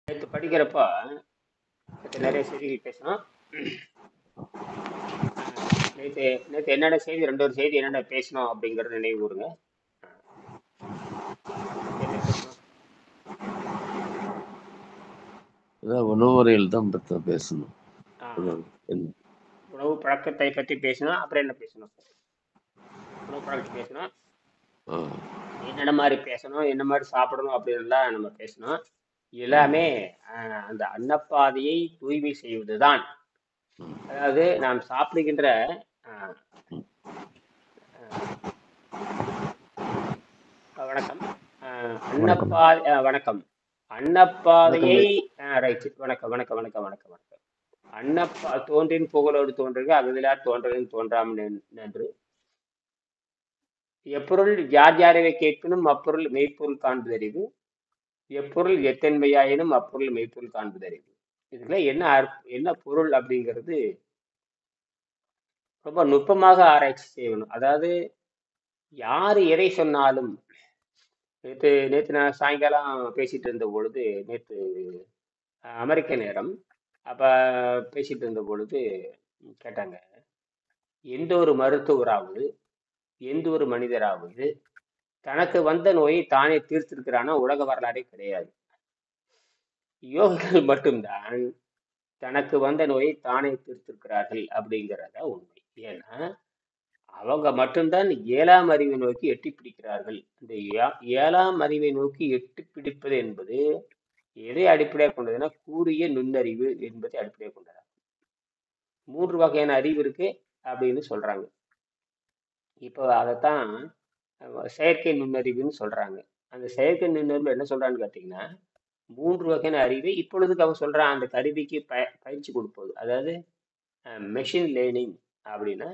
நேற்று படிக்கிறப்போ நேற்று நிறைய செய்திகள் பேசணும். நேற்று நேற்று என்னென்ன செய்தி, ரெண்டு ஒரு செய்தி என்னென்ன பேசணும் அப்படிங்கறது நினைவு கூறுங்க. நேற்று என்ன பேசணும்? அதான் உணவு முறையில் தான் பேசணும். ஆ, என்ன- உணவு பழக்கத்தை பற்றி பேசணும். அப்புறம் என்ன பேசணும்? உணவு பழக்கத்தை பேசணும். ஆ, என்னென்ன மாதிரி பேசணும், என்ன மாதிரி சாப்பிடணும் அப்படின்லாம் நம்ம பேசணும். எல்லாமே அந்த அன்னப்பாதையை தூய்மை செய்வதுதான். ம், அதாவது நாம் சாப்பிடுகின்ற ஆஹ், வணக்கம். வணக்கம் அன்னப்பாதை வணக்கம். வணக்கம் அன்னப்பாதையை ஐயா. ரைட். வணக்கம் வணக்கம் வணக்கம் வணக்கம் வணக்கம். தோன்றின் புகழோடு தோன்றுக அகதிலார் தோன்றலின் தோன்றாமல் நன்று. எப்பொருள் யார் யாரவை கேட்பினும் அப்பொருள் மெய்ப்பொருள் காண்பதறிவு. எப்பொருள் எத்தன்மையாயினும் அப்பொருள் மெய்ப்பொருள் காண்பதறிவு. இதுல என்ன பொருள் அப்படிங்கிறது ரொம்ப நுட்பமாக ஆராய்ச்சி செய்யணும். அதாவது யாரு எதை சொன்னாலும், நேற்று நான் சாயங்காலம் பேசிட்டு இருந்த பொழுது, நேற்று அமெரிக்க நேரம், அப்ப பேசிட்டு இருந்த பொழுது கேட்டாங்க, எந்த ஒரு மருத்துவராவது எந்த ஒரு மனிதராவது தனக்கு வந்த நோயை தானே தீர்த்திருக்கிறானா உலக வரலாறே கிடையாது. யோகிகள் மட்டும்தான் தனக்கு வந்த நோயை தானே தீர்த்திருக்கிறார்கள் அப்படிங்கிறத உண்மை. ஏன்னா அவங்க மட்டும்தான் ஏழாம் அறிவை நோக்கி எட்டி பிடிக்கிறார்கள். இந்த ஏழாம் அறிவை நோக்கி எட்டி பிடிப்பது என்பது எதை அடிப்படையாக கொண்டதுன்னா கூறிய நுண்ணறிவு என்பதை அடிப்படையாக கொண்டது. 3 வகையான அறிவு இருக்கு அப்படின்னு சொல்றாங்க. இப்போ அதைத்தான் செயற்கை நுண்ணறிவுன்னு சொல்றாங்க. அந்த செயற்கை நுண்ணறிவு என்ன சொல்றான்னு கேட்டீங்கன்னா, 3 வகையான அறிவை இப்பொழுதுக்கு அவன் சொல்றான். அந்த கருவிக்கு பயிற்சி கொடுப்பது, அதாவது மெஷின் லேர்னிங் அப்படின்னா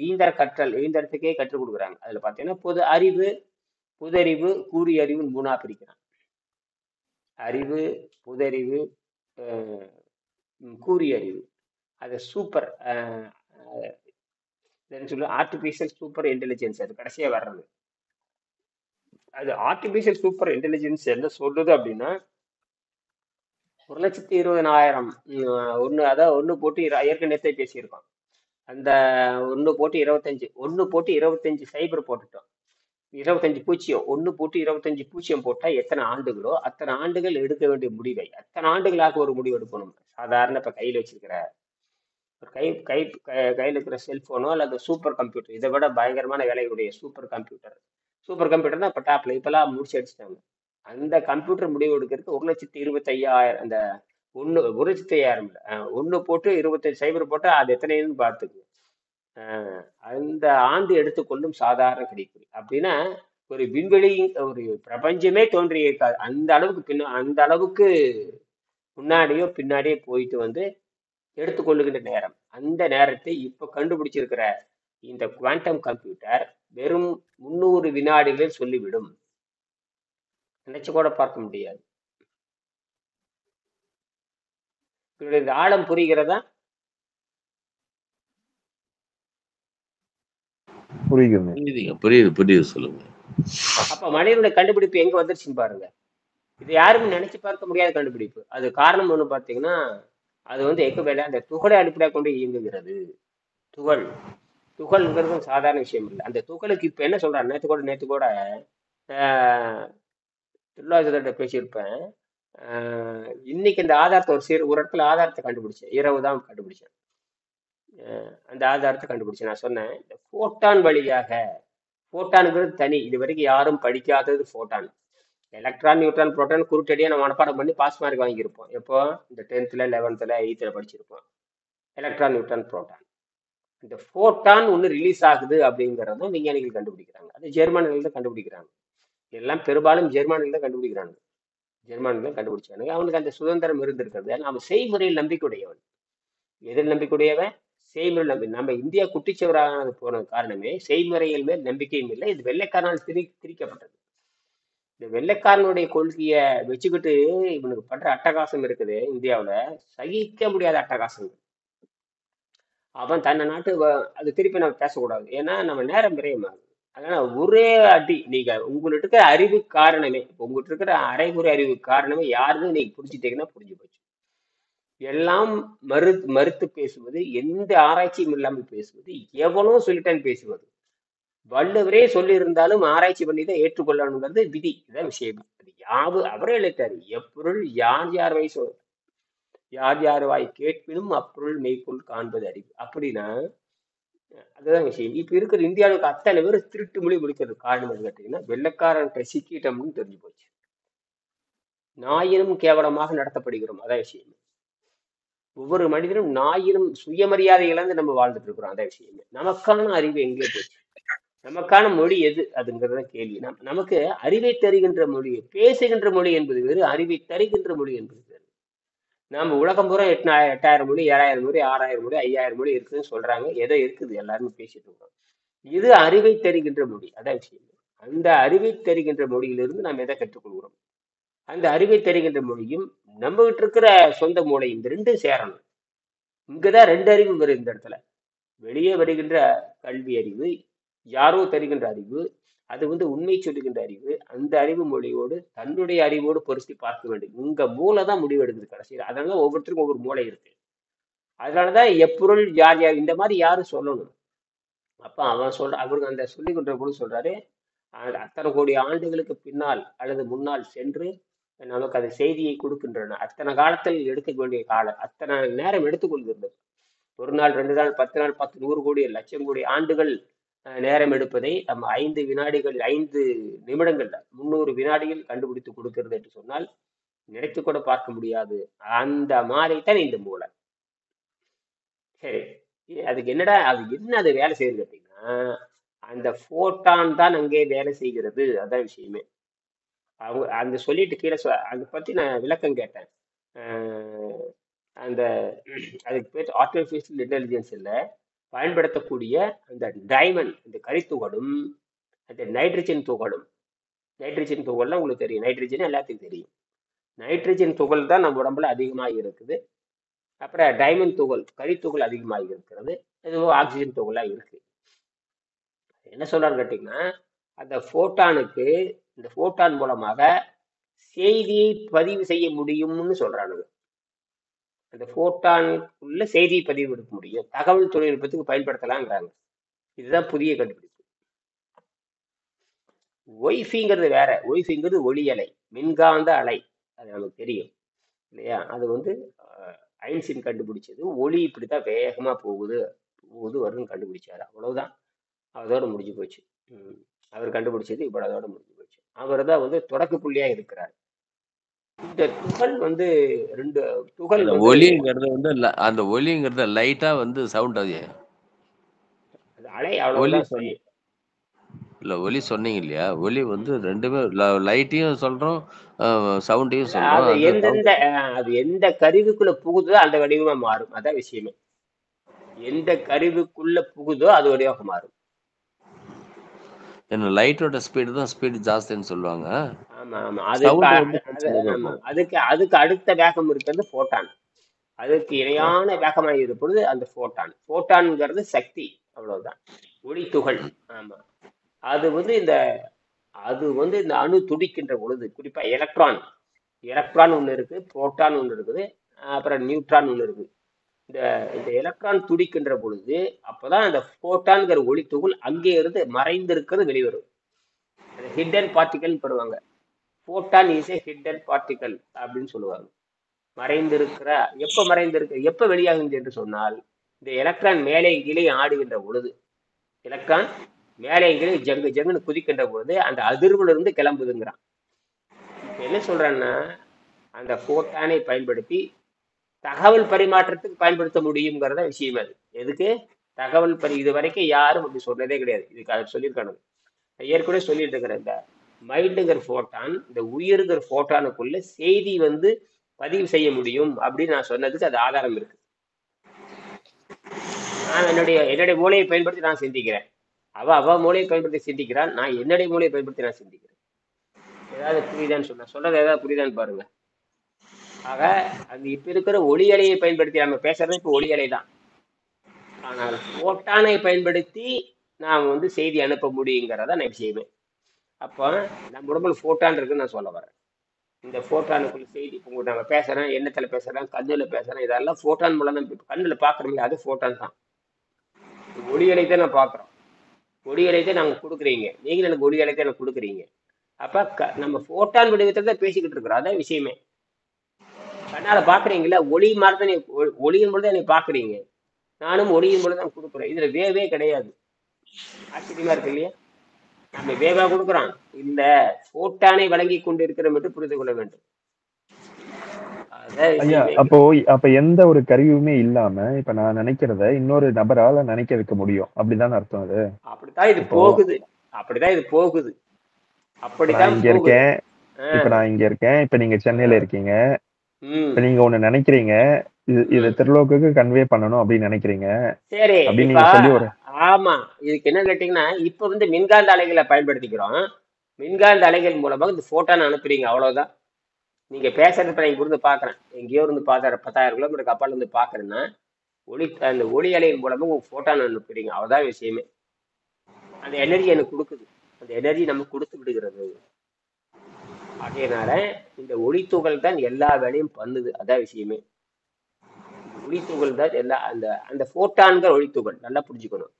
ஈந்தர கற்றல், ஈந்தரத்துக்கே கற்றுக் கொடுக்குறாங்க. அதுல பாத்தீங்கன்னா புதறிவு கூறிய அறிவுன்னு 3ஆ பிரிக்கிறான். அறிவு, புதறிவு, கூறிய அறிவு. அது சூப்பர் ஆர்டிபிஷியல் சூப்பர் இன்டெலிஜென்ஸ். அது கடைசியா வர்றது. அது ஆர்டிபிஷியல் சூப்பர் இன்டெலிஜென்ஸ் என்ன சொல்லுது அப்படின்னா, 1,20,000 அதாவது 1 போட்டு ஏற்கனவே பேசியிருக்கோம். அந்த 1 போட்டு 25 சைபர் போட்டுட்டோம். 25 பூஜ்ஜியம் 1 போட்டு 25 பூஜ்ஜியம் போட்டா எத்தனை ஆண்டுகளோ அத்தனை ஆண்டுகள் எடுக்க வேண்டிய முடிவை அத்தனை ஆண்டுகளாக ஒரு முடிவு எடுக்கணும். சாதாரண இப்ப கையில் வச்சிருக்கிற கையில் இருக்கிற செல்போனோ அல்லது சூப்பர் கம்ப்யூட்டர், இதை விட பயங்கரமான விலையுடைய சூப்பர் கம்ப்யூட்டர் தான் இப்ப டாப்ல இப்பெல்லாம் முடிச்சு அடிச்சிட்டாங்க. அந்த கம்ப்யூட்டர் முடிவு எடுக்கிறதுக்கு 1,25,000, அந்த 1,05,000 1 போட்டு 25 சைபர் போட்டா அது எத்தனைன்னு பார்த்துக்கு. அந்த ஆண்டு எடுத்துக்கொள்ளும் சாதாரண கணிப்பொறி அப்படின்னா ஒரு விண்வெளி, ஒரு பிரபஞ்சமே தோன்றி இருக்காது. அந்த அளவுக்கு முன்னாடியோ பின்னாடியோ போயிட்டு வந்து எடுத்துக்கொள்ளுகின்ற நேரம். அந்த நேரத்தை இப்ப கண்டுபிடிச்சிருக்கிற இந்த குவாண்டம் கம்ப்யூட்டர் வெறும் 300 வினாடிகளில் சொல்லிவிடும். நினைச்சு கூட பார்க்க முடியாது. இந்த ஆழம் புரிகிறதா? புரியுது சொல்லுங்க. அப்ப மனிதனுடைய கண்டுபிடிப்பு எங்க வந்துருச்சுன்னு பாருங்க. இது யாருமே நினைச்சு பார்க்க முடியாத கண்டுபிடிப்பு. அது காரணம் ஒண்ணு பாத்தீங்கன்னா, அது வந்து எக்கு அந்த துகளை அடிப்படையாக கொண்டு இயங்குகிறது. துகள்ங்கிறது சாதாரண விஷயம் இல்லை. அந்த துகளுக்கு இப்ப என்ன சொல்றாரு, நேற்று கூட திருவிழா பேசியிருப்பேன். இன்னைக்கு இந்த ஆதாரத்தை ஒரு இடத்துல ஆதாரத்தை கண்டுபிடிச்சேன். இரவு தான் கண்டுபிடிச்சேன். அந்த ஆதாரத்தை கண்டுபிடிச்சேன். நான் சொன்னேன், இந்த போட்டான் வழியாக, போட்டானுங்கிறது தனி, இது வரைக்கும் யாரும் படிக்காதது போட்டான். எலக்ட்ரான், நியூட்ரான், புரோட்டான் குருட்டடியா நம்ம மனப்பாடம் பண்ணி பாஸ் மார்க் வாங்கியிருப்போம். எப்போ இந்த 10th 11th 8th படிச்சிருப்போம். Electron, neutron, proton. இந்த போட்டான் ஒன்று ரிலீஸ் ஆகுது அப்படிங்கிறதும் விஞ்ஞானிகள் கண்டுபிடிக்கிறாங்க. அது ஜெர்மனில தான் கண்டுபிடிக்கிறாங்க. எல்லாம் பெரும்பாலும் ஜெர்மனில தான் கண்டுபிடிக்கிறாங்க. ஜெர்மனில கண்டுபிடிச்சானுங்க. அவனுக்கு அந்த சுதந்திரம் இருந்திருக்கிறது. நம்ம செய்முறையில் நம்பிக்கையுடையவன். எதில் நம்பிக்கையுடையவன்? செய்முறை நம்ம இந்தியா குட்டிச்சவரானது போன காரணமே செய்முறைகள் மேல் நம்பிக்கையும் இல்லை. இது வெள்ளைக்காரனால் திரிக்கப்பட்டது. இந்த வெள்ளைக்காரனுடைய கொள்கையை வச்சுக்கிட்டு இவனுக்கு பண்ற அட்டகாசம் இருக்குது இந்தியாவுல, சகிக்க முடியாத அட்டகாசம். அவன் தன்னை நாட்டு அது திருப்பி நம்ம பேசக்கூடாது. ஏன்னா நம்ம நேரம் விரயமாகுது. அதனால ஒரே அடி நீங்க உங்கள்ட்ட இருக்கிற அறிவு காரணமே, உங்கள்ட்ட இருக்கிற அரைகுறை அறிவு காரணமே யாருன்னு நீங்க புரிஞ்சுட்டீங்கன்னா புரிஞ்சு போச்சு. எல்லாம் மறுத்து பேசுவது, எந்த ஆராய்ச்சியும் இல்லாமல் பேசுவது, எவனோ சொல்லிட்டான்னு பேசுவது. வள்ளுவரே சொல்லி இருந்தாலும் ஆராய்ச்சி பண்ணி தான் ஏற்றுக்கொள்ளணுங்கிறது விதி. இதான் விஷயம். அது அவரே எழுத்தாரு, எப்பொருள் யார் யார் வாய் யார் யார் வாய் கேட்பினும் அப்பொருள் மெய்ப்பொருள் காண்பது அறிவு. அப்படின்னா அதுதான் விஷயம். இப்ப இருக்கிற இந்தியாவுக்கு அத்தனை பேர் திருட்டு மொழி முடிக்கிறது காரணம் என்ன கேட்டீங்கன்னா, வெள்ளக்காரன் சிக்கிட்டோம்னு தெரிஞ்சு போச்சு. நாயினும் கேவலமாக நடத்தப்படுகிறோம். அதான் விஷயம். ஒவ்வொரு மனிதனும் நாயினும் சுயமரியாதை இழந்து நம்ம வாழ்ந்துட்டு இருக்கிறோம். அதான் விஷயம். நமக்கான அறிவு எங்கே போச்சு? நமக்கான மொழி எது? அதுங்கிறத கேள்வி. நமக்கு அறிவை தருகின்ற மொழி, பேசுகின்ற மொழி என்பது வேறு, அறிவை தருகின்ற மொழி என்பது வேறு. நாம உலகம் பூரா 8000 மொழி, 7000 மொழி, 6000 மொழி, 5000 மொழி இருக்குதுன்னு சொல்றாங்க. ஏதோ இருக்குது, எல்லாருமே பேசிட்டு இருக்கோம். இது அறிவை தருகின்ற மொழி. அதான் விஷயம். அந்த அறிவை தருகின்ற மொழியிலிருந்து நாம் எதை கற்றுக்கொள்கிறோம்? அந்த அறிவை தருகின்ற மொழியும் நம்ம கிட்ட இருக்கிற சொந்த மூளையும் இந்த ரெண்டும் சேரணும். இங்கதான் ரெண்டு அறிவு வரும் இந்த இடத்துல. வெளியே வருகின்ற கல்வி அறிவு, யாரோ தருகின்ற அறிவு, அது உண்மை சொல்லுகின்ற அறிவு. அந்த அறிவு மொழியோடு தன்னுடைய அறிவோடு பொருத்தி பார்க்க வேண்டும். உங்க மூளை தான் முடிவு எடுக்குது கடைசியில். அதனால ஒவ்வொருத்தருக்கும் ஒவ்வொரு மூளை இருக்கு. அதனாலதான் எப்பொருள் யார் யார் இந்த மாதிரி யாரும் சொல்லணும். அப்ப அவன் அவருக்கு அந்த சொல்லி கொண்ட கூட சொல்றாரு, அத்தனை கோடி ஆண்டுகளுக்கு பின்னால் அல்லது முன்னால் சென்று நமக்கு அந்த செய்தியை கொடுக்கின்றன. அத்தனை காலத்தில் எடுக்க வேண்டிய காலம், அத்தனை நேரம் எடுத்துக்கொள்கிறது. ஒரு நாள், 2 நாள், 10 நாள், 10 100 கோடி, லட்சம் கோடி ஆண்டுகள் நேரம் எடுப்பதை நம்ம 5 வினாடிகள், 5 நிமிடங்கள்ல 300 வினாடிகள் கண்டுபிடித்து கொடுக்கிறது என்று சொன்னால் நினைத்து கூட பார்க்க முடியாது. அந்த மாதிரி தான் இந்த மூளை. சரி, அதுக்கு என்னடா அது என்ன அது வேலை செய்யுது அப்படின்னா, அந்த போட்டான் தான் அங்கே வேலை செய்கிறது. அதான் விஷயமே. அவங்க அந்த சொல்லிட்டு கீழே அதை பத்தி நான் விளக்கம் கேட்டேன். அந்த அதுக்கு பேர் ஆர்டிபிஷியல் இன்டெலிஜென்ஸ் இல்லை, பயன்படுத்தக்கூடிய அந்த டைமண்ட், இந்த கரித்துகளும் அந்த நைட்ரஜன் துகளும். நைட்ரஜன் துகள்லாம் உங்களுக்கு தெரியும், நைட்ரஜன் எல்லாத்துக்கும் தெரியும். நைட்ரஜன் துகள் தான் நம்ம உடம்புல அதிகமாக இருக்குது. அப்புறம் டைமண்ட் துகள், கரித்துகள் அதிகமாக இருக்கிறது. இதுவும் ஆக்சிஜன் துகளா இருக்கு. என்ன சொல்றான்னு கேட்டீங்கன்னா, அந்த போட்டானுக்கு இந்த போட்டான் மூலமாக செய்தியை பதிவு செய்ய முடியும்னு சொல்றானுங்க. அந்த போட்டானுக்குள்ள செய்தியை பதிவு எடுக்க முடியும், தகவல் தொழில்நுட்பத்துக்கு பயன்படுத்தலாங்கிறாங்க. இதுதான் புதிய கண்டுபிடிப்பு. ஒய்ஃபிங்கிறது வேற. ஒய்ஃபிங்கிறது ஒளி அலை, மின்காந்த அலை. அது நமக்கு தெரியும் இல்லையா? அது ஐன்ஸ்டீன் கண்டுபிடிச்சது. ஒளி இப்படித்தான் வேகமா போகுது வருதுன்னு கண்டுபிடிச்சாரு. அவ்வளவுதான், அதோட முடிஞ்சு போச்சு. அவர் கண்டுபிடிச்சது இவ்வளவோட முடிஞ்சு போச்சு. அவர் தான் தொடக்க புள்ளியா இருக்கிறார். இந்த துகள் 2 துகள் ஒலிங்கிறது அந்த ஒலிங்கிறது லைட்டா சவுண்ட் அது அலை அவ்வளவுதான். இல்ல, ஒலி சொன்னீங்க இல்லையா? ஒலி ரெண்டுமே லைட்டையும் சொல்றோம், சவுண்டையும் சொல்றோம். அது எந்த கருவிக்குள்ள புகுதோ அந்த வடிவமா மாறும். அதான் விஷயமே. எந்த கருவிக்குள்ள புகுதோ அது வடிவமாக மாறும். என்ன லைட்டோட ஸ்பீடு தான் ஸ்பீடு ஜாஸ்தின்னு சொல்லுவாங்க. ஆமா ஆமா. அதுக்கு அடுத்த வேகம் இருக்கிறது போட்டான். அதுக்கு இணையான வேகமாக இருப்பது அந்த போட்டான். போட்டான்ங்கிறது சக்தி, அவ்வளவுதான். ஒளி துகள். ஆமா. அது இந்த இந்த அணு துடிக்கின்ற பொழுது, குறிப்பா எலக்ட்ரான் ஒண்ணு இருக்கு, புரோட்டான் ஒண்ணு இருக்குது, அப்புறம் நியூட்ரான் ஒண்ணு இருக்கு. இந்த எலக்ட்ரான் துடிக்கின்ற பொழுது அப்பதான் அந்த போட்டான்கிற ஒளி துகள் அங்கே இருந்து மறைந்திருக்கிறது வெளிவரும். ஹிடன் பார்ட்டிகல் போடுவாங்க. போட்டான் இஸ் ஏ ஹிடன் பார்ட்டிகல் அப்படின்னு சொல்லுவாங்க. எப்ப வெளியாகுது என்று சொன்னால், இந்த எலக்ட்ரான் மேலே கீழே ஆடுகின்ற பொழுது, எலக்ட்ரான் மேலே கீழே ஜங்கு ஜங்குன்னு குதிக்கின்ற பொழுது அந்த அதிர்வுல இருந்து கிளம்புதுங்கிறான். இப்ப என்ன சொல்றான்னா, அந்த போட்டானை பயன்படுத்தி தகவல் பரிமாற்றத்துக்கு பயன்படுத்த முடியுங்கிறத விஷயம். அது எதுக்கு? தகவல் இது வரைக்கும் யாரும் அப்படி சொன்னதே கிடையாது. இதுக்கு சொல்லியிருக்கானு ஏற்கனவே சொல்லிட்டு இருக்கிறேன். இந்த மைண்டுங்கிற போட்டான், இந்த உயிருங்கிற போட்டானுக்குள்ள செய்தி பதிவு செய்ய முடியும் அப்படின்னு நான் சொன்னதுக்கு அது ஆதாரம் இருக்கு. நான் என்னுடைய மூளையை பயன்படுத்தி நான் சிந்திக்கிறேன். அவ மூளையை பயன்படுத்தி சிந்திக்கிறான். நான் என்னுடைய மூளையை பயன்படுத்தி நான் சிந்திக்கிறேன். ஏதாவது புரியுதான்னு சொல்றது ஏதாவது புரியுதான்னு பாருங்க. ஆக அது இப்ப இருக்கிற ஒளி அலையை பயன்படுத்தி நம்ம பேசுறது இப்ப ஒளி அலை தான். ஆனால் போட்டானை பயன்படுத்தி நான் வந்து செய்தி அனுப்ப முடியுங்கிறதா நான் விஷயமே. அப்போ நம்ம உடம்புல ஃபோட்டான் இருக்குன்னு நான் சொல்ல வரேன். இந்த ஃபோட்டானுக்குள்ள செய்தி இப்போ நம்ம பேசுறேன், எண்ணத்துல பேசுறேன், கண்ணுல பேசுறேன், இதெல்லாம் ஃபோட்டான் மூலம் தான். இப்ப கண்ணுல பாக்குறோம்ல, அது ஃபோட்டான் தான். ஒளி அலை தான் நான் பாக்குறோம். ஒளி அலை தான் நாங்க கொடுக்குறீங்க, நீங்களும் எனக்கு ஒளி அலை தான் எனக்கு கொடுக்குறீங்க. அப்ப நம்ம ஃபோட்டான் வடிவத்துல தான் பேசிக்கிட்டு இருக்கிறோம், அதான் விஷயமே. கண்ணால பாக்குறீங்களா, ஒளி மாதிரி தான் ஒளியின் பொழுது நீ பாக்குறீங்க, நானும் ஒளியின் பொழுது தான் கொடுக்குறேன். இதுல வேவே கிடையாது. ஆச்சரியமா இருக்கு இல்லையா? நம்ம வேவா கொடுக்குறோம் இல்ல, ஃபோட்டானை வழங்கி கொண்டு இருக்கிறோம் என்று புரிந்து கொள்ள வேண்டும். அதான் ஐயா, விஷயமே. அப்ப எந்த ஒரு கருவியுமே இல்லாம இப்ப நான் நினைக்கிறத இன்னொரு நபரால நினைக்க வைக்க முடியும், அப்படிதான் அர்த்தம் அது? அப்படித்தான் இது இப்போ போகுது, அப்படிதான் இது போகுது, நான் அப்படித்தான் இங்க போகுது. இருக்கேன், இப்ப நான் இங்க இருக்கேன், இப்ப நீங்க சென்னையில இருக்கீங்க, ம் இப்ப நீங்க ஒண்ணு நினைக்கிறீங்க, இத ம் திருலோக்குக்கு கன்வே பண்ணணும் அப்படின்னு நினைக்கிறீங்க, சரி. அப்படின்னு இப்ப நீங்க சொல்லி ஒரு ஆமா, இதுக்கு என்ன கேட்டீங்கன்னா, இப்ப வந்து மின்காந்த அலைகளை பயன்படுத்திக்கிறோம். மின்காந்த அலைகள் மூலமாக இந்த போட்டான் அனுப்புறீங்க, அவ்வளவுதான். நீங்க பேசுறது இப்ப நான் இங்க இருந்து பாக்குறேன், எங்கேயோ இருந்து பார்த்தா 10,000 கிலோமீட்டருக்கு அப்பால இருந்து பாக்குறேன்னா, அந்த ஒளி அலையின் மூலமா உங்க போட்டான் அனுப்புறீங்க, அவ்வளவுதான் விஷயமே. அந்த எனர்ஜி எனக்கு கொடுக்குது, அந்த எனர்ஜி நமக்கு கொடுத்து விடுகிறது. ஆகையினால இந்த ஒளித்துகள் தான் எல்லா வேலையும் பண்ணுது, அதான் விஷயமே. இந்த ஒளித்துகள் தான் எல்லா அந்த அந்த போட்டான்கள் ஒளித்துகள், நல்லா புரிஞ்சுக்கணும்.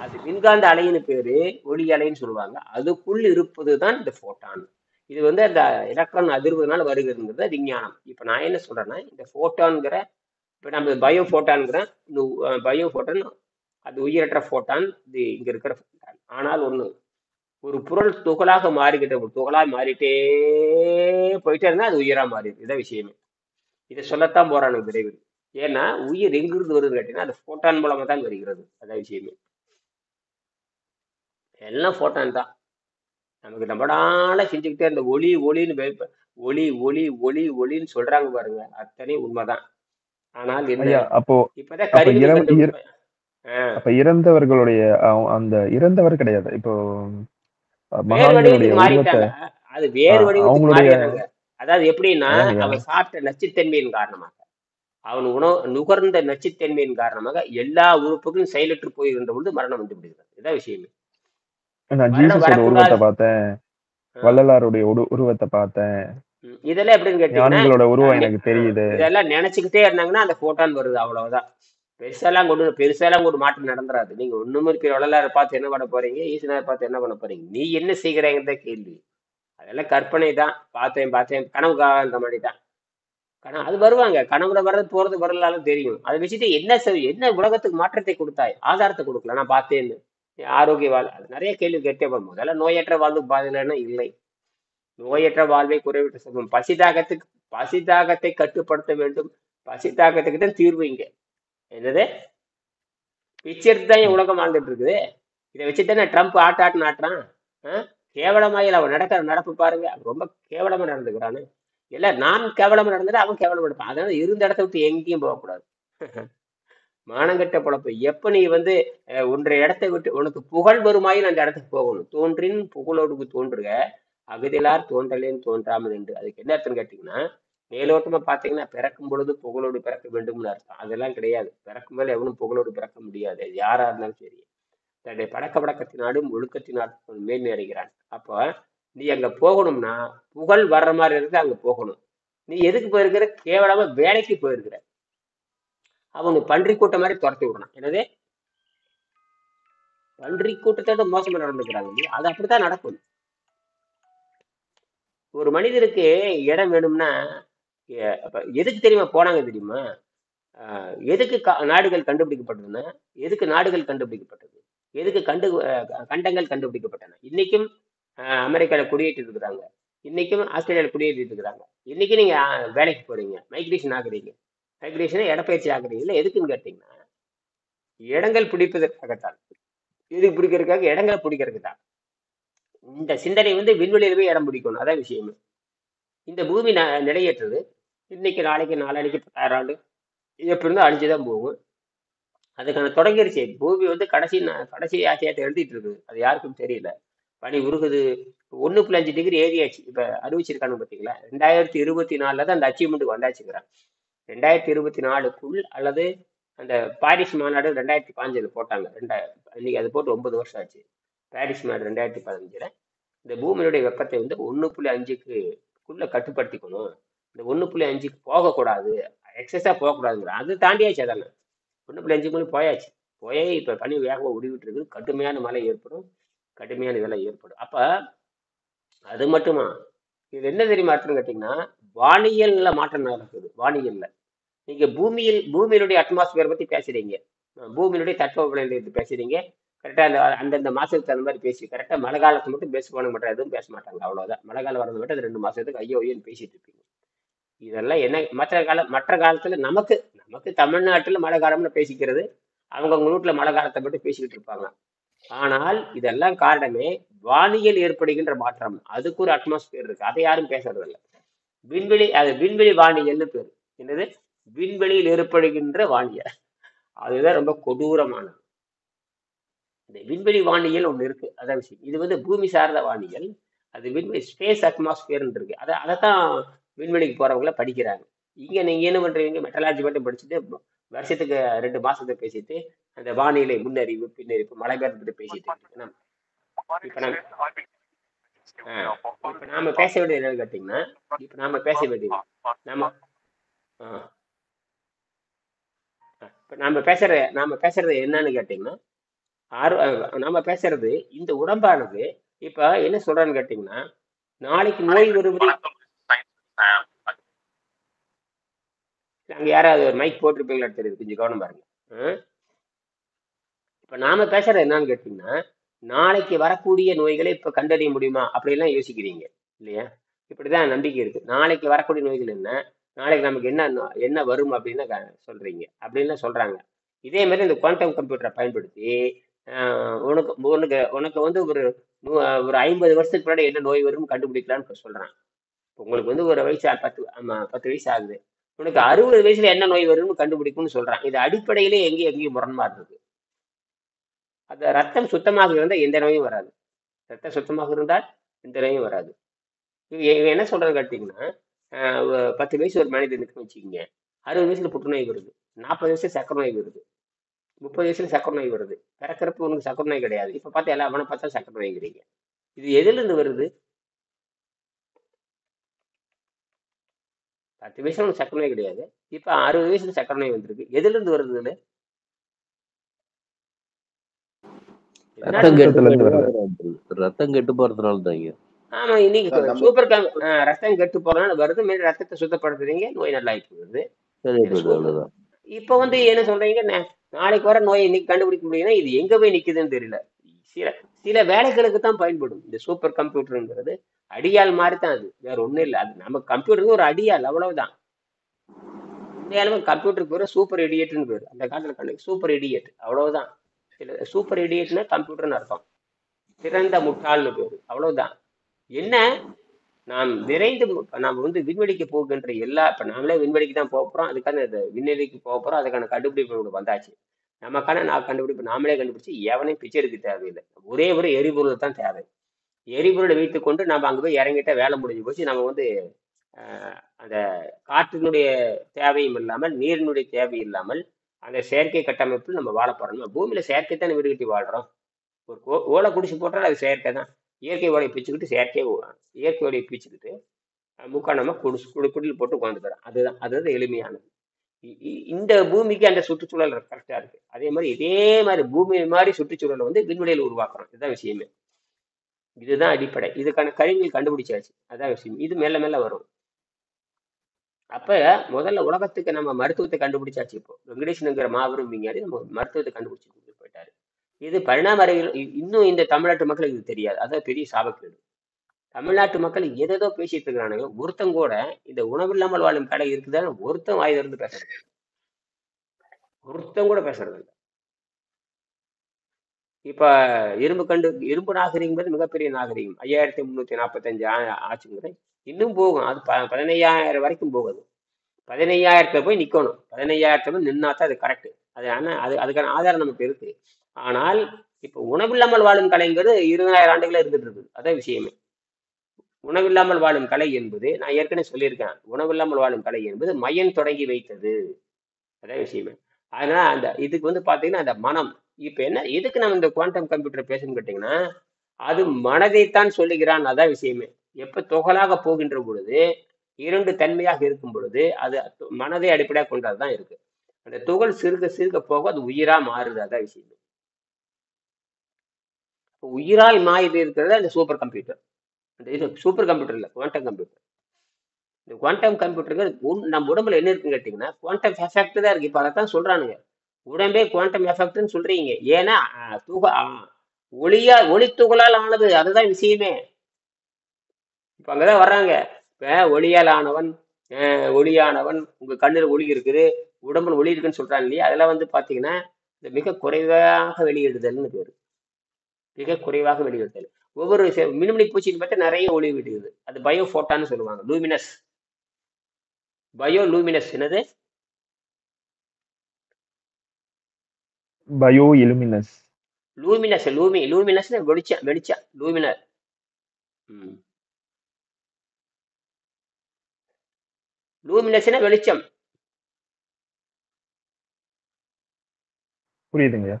அது மின்காந்த அலைன்னு பேரு, ஒளி அலைன்னு சொல்லுவாங்க. அதுக்குள் இருப்பதுதான் இந்த போட்டான். இது வந்து அந்த எலக்ட்ரான் அதிர்வுனால வருகிறதுங்கிறது விஞ்ஞானம். இப்ப நான் என்ன சொல்றேன்னா, இந்த போட்டான்கிற, இப்ப நம்ம பயோ போட்டான்கிற, இந்த பயோ போட்டான் அது உயிரற்ற போட்டான், இது இங்க இருக்கிற போட்டான். ஆனால் ஒண்ணு, ஒரு பொருள் துகளாக மாறிக்கிட்ட, ஒரு துகளா மாறிட்டே போயிட்டே இருந்தா அது உயிரா மாறிடுது, இதான் விஷயமே. இதை சொல்லத்தான் போறானுங்க விரைவில். ஏன்னா உயிர் எங்கிருந்து வருது கேட்டீங்கன்னா, அது போட்டான் மூலமா தான் வருகிறது, அதான் விஷயமே. எல்லாம் போட்டான் தான். நமக்கு ரொம்ப நாளா செஞ்சுக்கிட்டே இருந்த ஒளி ஒளின்னு ஒளி ஒளி ஒளி ஒளின்னு சொல்றாங்க பாருங்க, அத்தனையும் உண்மைதான். ஆனால் என்ன, ஐயா, அப்போ இப்பதான் அப்ப கருவிகள் கண்டு அப்ப இறந்தவர்களுடைய அந்த இறந்தவர் கிடையாது, இப்போ வேறு மகான்களுடைய வடிவத்துக்கு உருவத்தை மாறிட்டாங்க. அது வேறு வடிவத்துக்கு அவங்களுடைய மாறிடுறாங்க. அதாவது எப்படின்னா, அதாங்க ஐயா. அவன் சாப்பிட்ட நச்சுத்தன்மையின் காரணமாக, அவன் நுகர்ந்த நச்சுத்தன்மையின் காரணமாக எல்லா உறுப்புகளும் செயலற்று போயிருந்த பொழுது மரணம் வந்து விடுகிறது, இதான் விஷயமே. நான் மரணம் ஜீசஸோட உருவத்தை வரக்கூடாது. பார்த்தேன், ஆஹ் வள்ளலாருடைய உருவத்தை பார்த்தேன், இதெல்லாம் எப்படின்னு கேட்டீங்கன்னா, ஞானிகளோட உருவம் எனக்கு தெரியுது. இதெல்லாம் நினைச்சுக்கிட்டே இருந்தாங்கன்னா அந்த போட்டான் வருது, அவ்வளவுதான். பெருசாலாம் ஒரு மாற்றம் நடந்துராது. நீங்க ஒண்ணுமே இருக்கிற வள்ளலாரை பார்த்து என்ன பண்ண போறீங்க, ஈசனாரை பார்த்து என்ன பண்ண போறீங்க, நீ என்ன செய்கிறேங்கிறத கேள்வி. அதெல்லாம் கற்பனை தான். பார்த்தேன் கனவு காண்ற மாதிரி தான். அது வருவாங்க, கனவுல வர்றது போறது வரலாலும் தெரியும். அதை வச்சுட்டு என்ன உலகத்துக்கு மாற்றத்தை கொடுத்தாய், ஆதாரத்தை கொடுக்கல, நான் பார்த்தேன்னு. ஆரோக்கிய வாழ் அது நிறைய கேள்வி கேட்டே போகும். முதல்ல நோயற்ற வாழ்வு பாதையிலன்னா இல்லை. நோயற்ற வாழ்வை குறைவிட்டு சொல்லும். பசி தாகத்தை கட்டுப்படுத்த வேண்டும். பசி தாகத்துக்கு தான் தீர்வு இங்க. என்னது, பிச்சை எடுத்து தான் என் உலகம் வாழ்ந்துட்டு இருக்குது. இதை வச்சுதானே ட்ரம்ப் ஆட்டாட்டு நாட்டுறான். கேவலமாயில் அவன் நடக்கிற நடப்பு பாருங்க, ரொம்ப கேவலமா நடந்துக்கிறானு. இல்ல, நான் கேவலமா நடந்துட்டு அவன் கேவலமா எடுப்பான். அதனால இருந்த இடத்த விட்டு எங்கேயும் போகக்கூடாது. மானங்கட்ட பொழப்பு. எப்ப நீ வந்து ஒன்றைய இடத்தை விட்டு உனக்கு புகழ் வருமாயின் அந்த இடத்துக்கு போகணும். தோன்றின் புகழோடு தோன்றுக, அகதிலார் தோன்றலேன்னு தோன்றாமல் என்று. அதுக்கு என்ன அர்த்தம் கேட்டீங்கன்னா, மேலோட்டமா பாத்தீங்கன்னா பிறக்கும் பொழுது புகழோடு பிறக்க வேண்டும்னு அர்த்தம். அதெல்லாம் கிடையாது. பிறக்கும் மேல எவனும் புகழோடு பிறக்க முடியாது, அது யாரா இருந்தாலும் சரி. தன்னுடைய பழக்க வழக்கத்தினாலும் ஒழுக்கத்தினாலும் மேன்மை அடைகிறான். அப்போ நீ அங்க போகணும்னா புகழ் வர்ற மாதிரி இருக்கு, அங்க போகணும். நீ எதுக்கு போயிருக்கிற, கேவலமா வேலைக்கு போயிருக்கிற. அவங்க பன்றி கூட்டம் மாதிரி துரத்தி விடணும். எனவே பன்றி கூட்டத்தோட மோசமா நடந்துக்கிறாங்க, அது அப்படித்தான் நடக்கும். ஒரு மனிதருக்கு இடம் வேணும்னா எதுக்கு தெரியுமா போனாங்க தெரியுமா? எதுக்கு நாடுகள் கண்டுபிடிக்கப்பட்டதுன்னா, எதுக்கு நாடுகள் கண்டுபிடிக்கப்பட்டது, எதுக்கு கண்டங்கள் கண்டுபிடிக்கப்பட்டன. இன்னைக்கும் அமெரிக்கால குடியேற்றி இருக்கிறாங்க, இன்னைக்கும் ஆஸ்திரேலியாவில் குடியேற்றி இருக்கிறாங்க. இன்னைக்கு நீங்க வேலைக்கு போறீங்க, மைக்ரேஷன் ஆகுறீங்க. மைக்ரேஷன் இடப்பயிற்சி ஆகுறீங்க. இல்லை, எதுக்குன்னு கேட்டீங்கன்னா இடங்கள் பிடிப்பதற்காகத்தான். எதுக்கு பிடிக்கிறதுக்காக, இடங்களை பிடிக்கிறதுக்கு தான். இந்த சிந்தனை வந்து விண்வெளியிலுமே இடம் பிடிக்கணும், அதான் விஷயமே. இந்த பூமி நிலையற்றது. இன்னைக்கு நாளைக்கு நாளைக்கு 10,000 ஆண்டு எப்படி இருந்தால் அழிஞ்சுதான் போகும். அதுக்கான தொடங்கிருச்சு. பூமி வந்து கடைசி ஆசையத்தை எழுதிட்டு இருக்குது, அது யாருக்கும் தெரியல. பனி உருகுது. 1.5 டிகிரி ஏறியாச்சு. இப்ப அறிவிச்சிருக்காங்க பாத்தீங்களா? 2024 தான் அந்த அச்சீவ்மெண்ட் வந்தாச்சுங்கிறான். 2024க்குள் அல்லது அந்த பாரிஸ் மாநாடு 2015 போட்டாங்க. இன்னைக்கு அது போட்டு 9 வருஷம் ஆச்சு. பாரிஸ் மாநாடு 2015 இந்த பூமியினுடைய வெப்பத்தை வந்து 1.5க்குள்ள கட்டுப்படுத்திக்கணும், இந்த 1.5க்கு போகக்கூடாது, எக்ஸஸா போகக்கூடாதுங்கிற அது தாண்டியாச்சு. அதெல்லாம் 1.5 போயாச்சு. போயே இப்ப பனி வேகமாக உருவிட்டு இருக்கு. கடுமையான மழை ஏற்படும், கடுமையான இதெல்லாம் ஏற்படும். அப்ப அது மட்டுமா, இது என்ன தெரியுமா அர்த்தம் கேட்டீங்கன்னா, வானியல்ல மாற்றம் நடக்குது. வானியல்ல நீங்க பூமியினுடைய அட்மாஸ்பியர் பத்தி பேசுறீங்க, பூமியினுடைய தட்பவெப்பநிலை பத்தி பேசுறீங்க. கரெக்டா அந்த அந்தந்த மாசத்துக்கு தகுந்த மாதிரி பேசி, கரெக்டா மழை காலத்தை மட்டும் பேசுவாங்க, மற்ற எதுவும் பேச மாட்டாங்க. அவ்வளவுதான். மழை காலம் வரது மட்டும் அது 2 மாசத்துக்கு ஐயோ ஐயோன்னு பேசிட்டு இருப்பீங்க. இதெல்லாம் என்ன, மற்ற காலத்துல நமக்கு நமக்கு தமிழ்நாட்டுல மழை காலம்னு பேசிக்கிறது, அவங்கவுங்க வீட்டுல மழை காலத்தை மட்டும் பேசிக்கிட்டு இருப்பாங்க. ஆனால் இதெல்லாம் காரணமே வானியல் ஏற்படுகின்ற மாற்றம். அதுக்கு ஒரு அட்மாஸ்பியர் இருக்கு, அதை யாரும் பேசுறது இல்லை. விண்வெளி, அது விண்வெளி வானியல்னு பேரு. என்னது? விண்வெளியில் ஏற்படுகின்ற வானியல். அதுதான் ரொம்ப கொடூரமானது. இந்த விண்வெளி வானியல் ஒண்ணு இருக்கு, அதான் விஷயம். இது வந்து பூமி சார்ந்த வானியல். அது விண்வெளி ஸ்பேஸ் அட்மாஸ்பியர்னு இருக்கு. அதைத்தான் விண்வெளிக்கு போறவங்கள படிக்கிறாங்க. இங்க நீங்க என்ன பண்றீங்க, மெட்டலாஜி மட்டும் படிச்சுட்டு வருஷத்துக்கு 2 மாசத்தை பேசிட்டு அந்த வானிலை முன்னறிவு பின்னறிவு மழை பெறத்துட்டு பேசிட்டு இருக்கு. இப்ப நாம பேச வேண்டியது என்னன்னு கேட்டீங்கன்னா, இப்ப நாம பேச வேண்டியது நம்ம இப்ப நாம பேசுறது என்னன்னு கேட்டீங்கன்னா, நாம பேசுறது இந்த உடம்பானது இப்ப என்ன சொல்றான்னு கேட்டீங்கன்னா, நாளைக்கு நோய் வருவது. அங்க யாராவது ஒரு மைக் போட்டிருப்பீங்களா தெரியுது, கொஞ்சம் கவனம் பாருங்க. இப்ப நாம பேசுறது என்னன்னு கேட்டீங்கன்னா, நாளைக்கு வரக்கூடிய நோய்களை இப்ப கண்டறிய முடியுமா அப்படிலாம் யோசிக்கிறீங்க இல்லையா? இப்படிதான் நம்பிக்கை இருக்கு. நாளைக்கு வரக்கூடிய நோய்கள் என்ன, நாளைக்கு நமக்கு என்ன வரும் அப்படின்னு சொல்றீங்க, அப்படின்னு சொல்றாங்க. இதே மாதிரி இந்த குவாண்டம் கம்ப்யூட்டரை பயன்படுத்தி உனக்கு உனக்கு உனக்கு வந்து ஒரு 50 வருஷத்துக்கு முன்னாடி என்ன நோய் வரும்னு கண்டுபிடிக்கலான்னு சொல்றான். உங்களுக்கு வந்து ஒரு வயசு 10 வயசு ஆகுது, உனக்கு 60 வயசுல என்ன நோய் வரும்னு கண்டுபிடிக்கும்னு சொல்றான். இது அடிப்படையிலே எங்கேயும் முரண்பாடு இருக்கு. அந்த ரத்தம் சுத்தமாக இருந்தால் எந்த நோயும் வராது. ரத்தம் சுத்தமாக இருந்தால் எந்த நோயும் வராது. இவன் என்ன சொல்றது கேட்டீங்கன்னா, 10 வயசு ஒரு மனிதனுக்கு வச்சுக்கிங்க, 60 வயசுல புற்றுநோய் வருது, 40 வயசுல சக்கரை நோய் வருது, 30 வயசுல சக்கரை நோய் வருது. பிறக்கிறப்ப உனக்கு சக்கரை நோய் கிடையாது, இப்ப பார்த்தா எல்லாம் அவனை பார்த்தா சக்கரை நோய்ங்கிறீங்க. இது எதுல இருந்து வருது? 10 வயசுல உனக்கு சக்கரை நோய் கிடையாது, இப்ப 60 வயசுல சக்கரை நோய் வந்திருக்கு. எதுல இருந்து வருது? ரத்தம் கெட்டு போறதுனால தான். ஆமா, இன்னைக்கு சூப்பர் ரத்தம் கெட்டு போறதுனால வருது. மேல ரத்தத்தை சுத்தப்படுத்துறீங்க, நோய் நல்லா ஆயிடுது. இப்ப வந்து என்ன சொல்றீங்க, நாளைக்கு வர நோயை இன்னைக்கு கண்டுபிடிக்க முடியும்னா இது எங்க போய் நிக்குதுன்னு தெரியல. சில வேலைகளுக்கு தான் பயன்படும் இந்த சூப்பர் கம்ப்யூட்டருங்கிறது. அடியால் மாதிரி தான் அது, வேற ஒண்ணும் இல்லை. அது நம்ம கம்ப்யூட்டருக்கு ஒரு அடியால், அவ்வளவுதான். உண்மையாலுமே கம்ப்யூட்டருக்கு பேரு சூப்பர் இடியட்னு பேரு. அந்த காலத்துல சூப்பர் இடியட், அவ்வளவுதான். சூப்பர் இடியட்னா கம்ப்யூட்டர்னு அர்த்தம், சிறந்த முட்டாள்னு பேரு, அவ்வளவுதான். என்ன, நாம் வந்து விண்வெளிக்கு போகின்ற இப்ப நாமளே விண்வெளிக்கு தான் போக போறோம். அதுக்கான விண்வெளிக்கு போக போறோம், அதுக்கான கண்டுபிடிப்பு வந்தாச்சு. நமக்கான கண்டுபிடிப்பு நாமளே கண்டுபிடிச்சு எவனையும் பிச்சை எடுக்க தேவையில்லை. ஒரே ஒரு எரிபொருள் தான் தேவை. எரிபொருளை வைத்துக் கொண்டு நம்ம அங்க போய் இறங்கிட்ட வேலை முடிஞ்சு போச்சு. நம்ம வந்து அந்த காற்றினுடைய தேவையும் இல்லாமல், நீரினுடைய தேவை இல்லாமல், அந்த செயற்கை கட்டமைப்பில் நம்ம வாழ போறோம். பூமியில செயற்கை தான் வீடு கட்டி வாழ்றோம். ஒரு ஓலை குடிச்சு போட்டாலும் அது செயற்கை தான். இயற்கை ஓலையை பிச்சுக்கிட்டு இயற்கை ஓலையை பிச்சுக்கிட்டு முக்காணமா குடில் போட்டு உட்காந்துக்கிறோம். அதுதான் எளிமையானது. இந்த பூமிக்கு அந்த சுற்றுச்சூழல் கரெக்டா இருக்கு. அதே மாதிரி இதே மாதிரி பூமி மாதிரி சுற்றுச்சூழலை வந்து விண்வெளியில் உருவாக்குறோம். இதுதான் விஷயமே. இதுதான் அடிப்படை. இதுக்கான கருவிகள் கண்டுபிடிச்சாச்சு, அதான் விஷயம். இது மெல்ல மெல்ல வரும். அப்ப முதல்ல உலகத்துக்கு நம்ம மருத்துவத்தை கண்டுபிடிச்சாச்சு. இப்போ வெங்கடேசனுங்கிற மாபெரும் விஞ்ஞானி நம்ம மருத்துவத்தை கண்டுபிடிச்சு போயிட்டாரு. இது பரிணாம அறிவியல். இன்னும் இந்த தமிழ்நாட்டு மக்களுக்கு இது தெரியாது, அதான் பெரிய சாபக்கேடு. தமிழ்நாட்டு மக்கள் எதோ பேசிட்டு இருக்கிறானுங்க. ஒருத்தன் கூட இந்த உணவில்லாமல் வாழும் கடை இருக்குதான்னு ஒருத்தன் வாய் திறந்து பேசுறது, ஒருத்தன் கூட பேசுறது இல்லை. இப்ப இரும்பு நாகரிகம் மிகப்பெரிய நாகரிகம். 5345 ஆச்சுங்கிறது இன்னும் போகும். அது 15,000 வரைக்கும் போகுது. 15,000 போய் நிக்கணும். 15,000 போய் நின்னாதான் அது கரெக்ட். அது ஆனா அதுக்கான ஆதாரம் நமக்கு இருக்கு. ஆனால் இப்ப உணவில்லாமல் வாழும் கலைங்கிறது 20,000 ஆண்டுகளா இருந்துட்டு இருக்குது. அதான் விஷயமே. உணவில்லாமல் வாழும் கலை என்பது, நான் ஏற்கனவே சொல்லியிருக்கேன், உணவில்லாமல் வாழும் கலை என்பது மையன் தொடங்கி வைத்தது. அதான் விஷயமே. அதனால அந்த இதுக்கு வந்து பாத்தீங்கன்னா அந்த மனம். இப்ப என்ன எதுக்கு நம்ம இந்த குவாண்டம் கம்ப்யூட்டர் பேசணும்னு கேட்டீங்கன்னா, அது மனதைத்தான் சொல்லுகிறான். அதான் விஷயமே. எப்ப துகளாக போகின்ற பொழுது, இரண்டு தன்மையாக இருக்கும் பொழுது, அது மனதை அடிப்படையாக கொண்டதுதான் இருக்கு. அந்த துகள் சிறுக சிறுக போக அது உயிரா மாறுது. அதான் விஷயம். உயிராய் மாறி இருக்கிறது அந்த சூப்பர் கம்ப்யூட்டர். அந்த இது சூப்பர் கம்ப்யூட்டர் இல்ல, குவாண்டம் கம்ப்யூட்டர். இந்த குவாண்டம் கம்ப்யூட்டருக்கு நம்ம உடம்புல என்ன இருக்குன்னு கேட்டீங்கன்னா, குவாண்டம் எஃபெக்ட் தான் இருக்கு. இப்ப அதைத்தான் சொல்றானுங்க. உடம்பே குவாண்டம் எஃபெக்ட்னு சொல்றீங்க. ஏன்னா ஒளி துகளால் ஆனது. அதுதான் விஷயமே. இப்ப அங்கதான் வர்றாங்க. இப்ப ஒளியால் ஆனவன், ஒளியானவன், உங்க கண்ணுல ஒளி இருக்குது, உடம்புல ஒளி இருக்குன்னு சொல்றாங்க இல்லையா? அதெல்லாம் வந்து பாத்தீங்கன்னா இந்த மிக குறைவாக வெளியிடுதல்னு பேரு. மிக குறைவாக வெளியிடுதல். ஒவ்வொரு மினுமினி பூச்சின்னு பார்த்தா நிறைய ஒளி விடுகிறது. அது பயோ போட்டான்னு சொல்லுவாங்க. Luminous, bio luminous. என்னது? பயோ இலுமினஸ். லூமினஸ், லூமினஸ் வெளிச்சம், வெளிச்சம், லூமினர். லூமினஸ்னா வெளிச்சம். புரியுதுங்க.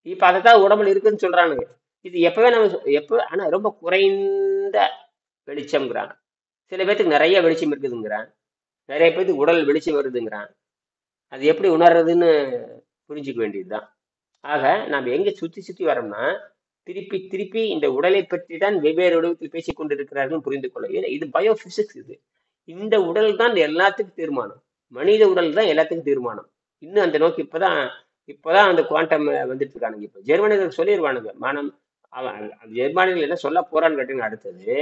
இப்ப அதைத்தான் உடம்புல இருக்குன்னு சொல்றானுங்க. இது எப்பவே நம்ம ஆனா ரொம்ப குறைந்த வெளிச்சம்ங்கிறான். சில பேத்துக்கு நிறைய வெளிச்சம் இருக்குதுங்கிறான். நிறைய பேத்துக்கு உடல் வெளிச்சம் வருதுங்கிறான். அது எப்படி உணர்றதுன்னு புரிஞ்சுக்க வேண்டியதுதான். ஆக நாம் எங்க சுத்தி சுத்தி வரோம்னா, திருப்பி திருப்பி இந்த உடலை பற்றி தான் வெவ்வேறு உலகத்தில் பேசிக் கொண்டிருக்கிறார்கள் புரிந்து கொள்ள. இது பயோபிசிக்ஸ். இது இந்த உடல் தான் எல்லாத்துக்கும் தீர்மானம். மனித உடல் தான் எல்லாத்துக்கும் தீர்மானம். இன்னும் அந்த நோக்கி இப்பதான் அந்த குவாண்டம் வந்துட்டு இருக்கானுங்க. இப்ப ஜெர்மனிகள் சொல்லிடுவானுங்க மனம். ஜெர்மானிகள் என்ன சொல்ல போறான்னு கேட்டீங்கன்னா, அடுத்தது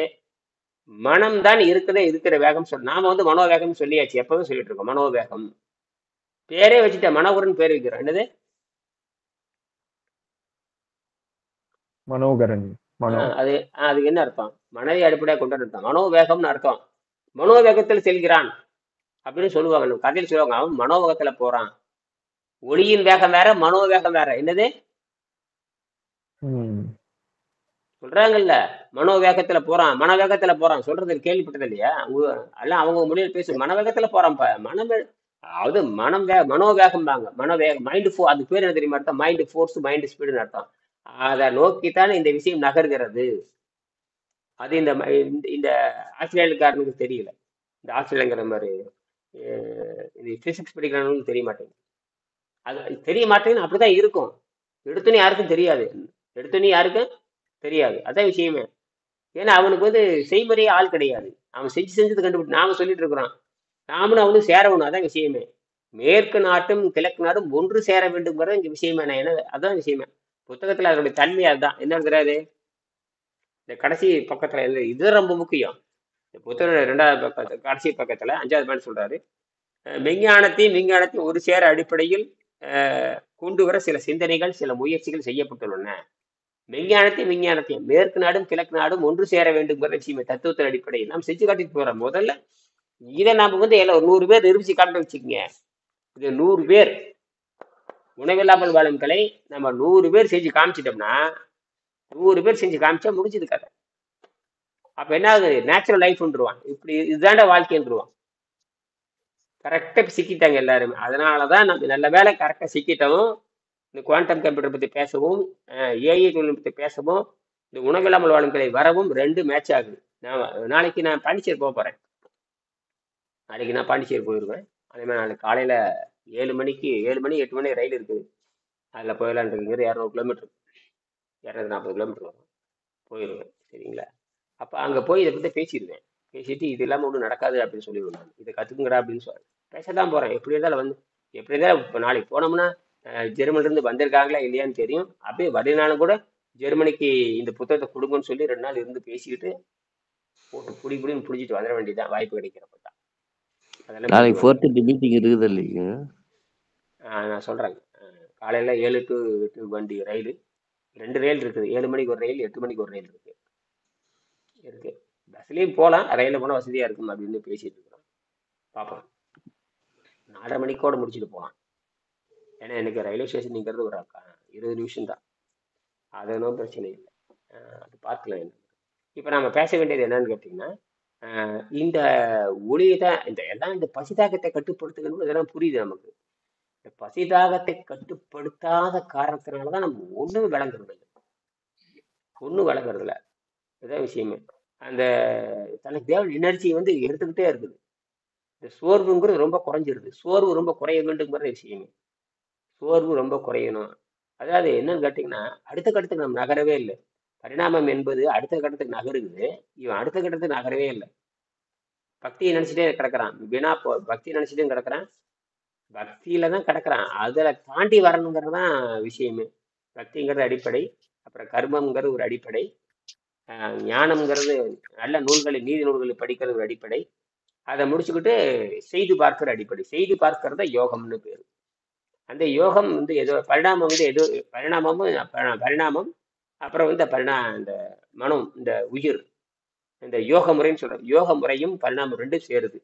மனம் தான் இருக்கிற வேகம் சொல்ல. நாம வந்து மனோவேகம் சொல்லியாச்சு, எப்பவும் சொல்லிட்டு இருக்கோம். மனோவேகம் பேரே வச்சுட்ட, மனோகரன் பேர் வைக்கிறோம். என்னது? மனோகரன். அது அதுக்கு என்ன அர்த்தம்? மனதை அடிப்படையாக கொண்டு அர்த்தம். மனோவேகம்னு அர்த்தம். மனோவேகத்தில் செல்கிறான் அப்படின்னு சொல்லுவாங்க. நம்ம கதையில் சொல்லுவாங்க, அவன் மனோவேகத்துல போறான். ஒளியின் வேகம் வேற, மனோவேகம் வேற. என்னது சொல்றாங்கல்ல? மனோவேகத்துல போறான், மனவேகத்துல போறான். சொல்றது கேள்விப்பட்டது இல்லையா? எல்லாம் அவங்க மொழியில் பேசு. மனவேகத்துல போறான். அதாவது மனோவேகம் தாங்க. மனோவேகம், மைண்ட் ஃபோர். அது பேர் என்ன தெரியுமா அர்த்தம்? மைண்ட் ஃபோர்ஸ், மைண்ட் ஸ்பீடுன்னு அர்த்தம். அதை நோக்கித்தானே இந்த விஷயம் நகர்கிறது. அது இந்த ஆஸ்திரேலியக்காரனுக்கு தெரியல. இந்த ஆஸ்திரேலியாங்கிற மாதிரி இது பிசிக்ஸ் படிக்கிறவங்களுக்கு தெரிய மாட்டேங்குது. அது தெரிய மாட்டேங்குன்னு. அப்படிதான் இருக்கும். எடுத்துன்னு யாருக்கும் தெரியாது. எடுத்துன்னு யாருக்கும் தெரியாது. அதான் விஷயமே. ஏன்னா அவனுக்கு வந்து செய்முறையே ஆள் கிடையாது. அவன் செஞ்சது கண்டுபிடிச்சு நாம சொல்லிட்டு இருக்கிறோம். நாமளும் அவனும் சேரணும். அதான் விஷயமே. மேற்கு நாட்டும் கிழக்கு நாடும் ஒன்று சேர வேண்டும்ங்கிறது இங்க விஷயமே. என்ன அதான் விஷயமே. புத்தகத்துல அதனுடைய தன்மை அதுதான். என்ன இருக்கிறாரு இந்த கடைசி பக்கத்துல? இது ரொம்ப முக்கியம். இந்த புத்தக 2வது பக்கத்துல கடைசி பக்கத்துல 5வது பாயிண்ட் சொல்றாரு, விஞ்ஞானத்தையும் ஒரு சேர அடிப்படையில் கொண்டு வர சில சிந்தனைகள், சில முயற்சிகள் செய்யப்பட்டுள்ளன. விஞ்ஞானத்தையும் மேற்கு நாடும் கிழக்கு நாடும் ஒன்று சேர வேண்டும்ங்கிற விஷயமே தத்துவத்தின் அடிப்படையில் நாம் செஞ்சு காட்டிட்டு போறோம். முதல்ல இதை நாம வந்து ஒரு 100 பேர் நிரூபிச்சு காட்ட வச்சுக்கோங்க. இது 100 பேர் உணவில்லாமல் வாழும் கலை நம்ம 100 பேர் செஞ்சு காமிச்சிட்டோம்னா, 100 பேர் செஞ்சு காமிச்சா முடிஞ்சது கதை. அப்ப என்ன ஆகுது? நேச்சுரல் லைஃப்ன்றுவான். இப்படி இதுதாண்ட வாழ்க்கைன்றுவான். கரெக்டா சிக்கிட்டாங்க எல்லாருமே. அதனாலதான் நம்ம நல்ல வேலை கரெக்டா சிக்கிட்டோம். இந்த குவாண்டம் கம்ப்யூட்டர் பத்தி பேசவும், ஏஐ தொழில்நுட்பத்தை பத்தி பேசவும், இந்த உணவில்லாமல் வாழும் கலை வரவும் 2 மேட்ச் ஆகுது. நாளைக்கு நான் பாண்டிச்சேரி போக போறேன். நாளைக்கு நான் பாண்டிச்சேரி போயிருவேன். அதே மாதிரி நாளைக்கு காலையில 7 மணி 8 மணி ரயில் இருக்குது. அதுல போயிடலான் இருக்குங்கிறது. 200 கிலோமீட்டர், 240 கிலோமீட்டர் வரும். போயிடுவேன். சரிங்களா? அப்ப அங்க போய் இதை பத்தி பேசிடுவேன். பேசிட்டு இது இல்லாம ஒன்றும் நடக்காது அப்படின்னு சொல்லிடுவேன். நான் இதை கத்துக்குங்கடா அப்படின்னு சொல்லி பேசதான் போறேன். எப்படி இருந்தாலும் இப்போ நாளைக்கு போனோம்னா ஜெர்மனில இருந்து வந்திருக்காங்களா இல்லையான்னு தெரியும். அப்படியே வரனாலும் கூட ஜெர்மனிக்கு இந்த புத்தகத்தை கொடுங்கன்னு சொல்லி 2 நாள் இருந்து பேசிக்கிட்டு போட்டு புடின்னு புடிச்சிட்டு வந்துட வேண்டியதான், வாய்ப்பு கிடைக்கிறப்ப. நாளைக்கு 4:30 மீட்டிங் இருக்குது இல்லைங்க? நான் சொல்றேன். காலையில 7 to 8 வண்டி ரயில். 2 ரயில் இருக்குது. 7 மணிக்கு ஒரு ரயில், 8 மணிக்கு ஒரு ரயில் இருக்கு. பஸ்லயும் போகலாம், ரயில போனா வசதியா இருக்கும் அப்படின்னு பேசிட்டு இருக்கிறோம். பார்ப்போம். 4:30 மணிக்கோட முடிச்சுட்டு போகலாம். ஏன்னா எனக்கு ரயில்வே ஸ்டேஷன்ங்கிறது ஒரு 20 நிமிஷம் தான். அது ஒன்றும் பிரச்சனை இல்லை. அது பார்க்கலாம். என்ன இப்போ நம்ம பேச வேண்டியது என்னன்னு கேட்டிங்கன்னா, இந்த ஒளியை தான் இந்த பசிதாக்கத்தை கட்டுப்படுத்துக்கணும். இதெல்லாம் புரியுது நமக்கு. இந்த பசி தாகத்தை கட்டுப்படுத்தாத காரணத்தினாலதான் நம்ம ஒண்ணும் விளங்குறது இல்லை, ஒண்ணும் விளங்குறது இல்லை. இதான் விஷயமே. அந்த தனக்கு தேவை எனர்ஜி வந்து எடுத்துக்கிட்டே இருக்குது. இந்த சோர்வுங்கிறது ரொம்ப குறைஞ்சிருது. சோர்வு ரொம்ப குறைய வேண்டுங்கிற விஷயமே. சோர்வு ரொம்ப குறையணும். அதாவது என்னன்னு கேட்டீங்கன்னா, அடுத்த கட்டத்துக்கு நம்ம நகரவே இல்லை. பரிணாமம் என்பது அடுத்த கட்டத்துக்கு நகருது. இவன் அடுத்த கட்டத்துக்கு நகரவே இல்லை. பக்தியை நினைச்சிட்டே கிடக்குறான். பக்தியை நினைச்சிட்டே கிடக்குறான். பக்தியில தான் கிடக்குறான். அதுல தாண்டி வரணுங்கிறது தான் விஷயமே. பக்திங்கிறது அடிப்படை. அப்புறம் கர்மம்ங்கிறது ஒரு அடிப்படை. ஞானம்ங்கிறது நல்ல நூல்களை, நீதி நூல்களை படிக்கிறது ஒரு அடிப்படை. அதை முடிச்சுக்கிட்டு செய்து பார்க்கிற அடிப்படை. செய்து பார்க்கறத யோகம்னு பேரு. அந்த யோகம் வந்து ஏதோ பரிணாமம் வந்து ஏதோ பரிணாமம். அப்புறம் வந்து இந்த மனம், இந்த உயிர், இந்த யோக முறைன்னு சொல்றோம். யோக முறையும் பரிணாமம் ரெண்டும் சேருது.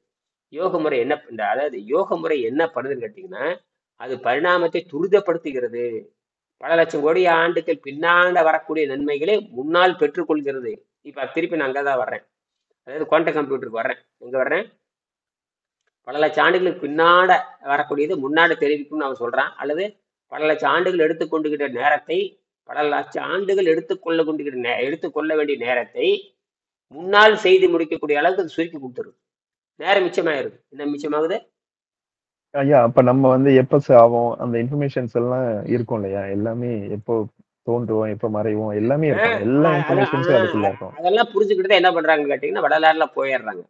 யோக முறை என்ன அதாவது யோக முறை என்ன பண்ணுதுன்னு கேட்டீங்கன்னா, அது பரிணாமத்தை துரிதப்படுத்துகிறது. பல லட்சம் கோடி ஆண்டுகள் பின்னாண்ட வரக்கூடிய நன்மைகளை முன்னால் பெற்றுக்கொள்கிறது. இப்ப திருப்பி நான் அங்கதான் வர்றேன். அதாவது குவாண்டம் கம்ப்யூட்டருக்கு வர்றேன். எங்க வர்றேன்? பல லட்சம் ஆண்டுகளுக்கு பின்னாட வரக்கூடியது முன்னாடி தெரிவிக்கும்னு அவன் சொல்றான். அல்லது பல லட்சம் ஆண்டுகள் எடுத்துக்கொண்டுகிற நேரத்தை, பல லட்சம் ஆண்டுகள் எடுத்துக்கொள்ள வேண்டிய நேரத்தை முன்னால் செய்து முடிக்கக்கூடிய அளவுக்கு அது சுருக்கி கொடுத்துருது. நேரம் மிச்சமாயிருது. என்ன மிச்சமாகுது? ஐயா அப்ப நம்ம வந்து எப்ப சாவோம் அந்த இன்ஃபர்மேஷன்ஸ் எல்லாம் இருக்கும் இல்லையா? எல்லாமே எப்போ தோன்றுவோம், எப்ப மறைவோம், எல்லாமே இருக்கும். எல்லா இன்ஃபர்மேஷன்ஸும் அதுக்குள்ள இருக்கும். அதெல்லாம் புரிஞ்சுக்கிட்டு என்ன பண்றாங்கன்னு கேட்டீங்கன்னா, வடலாறுல போயிடுறாங்க.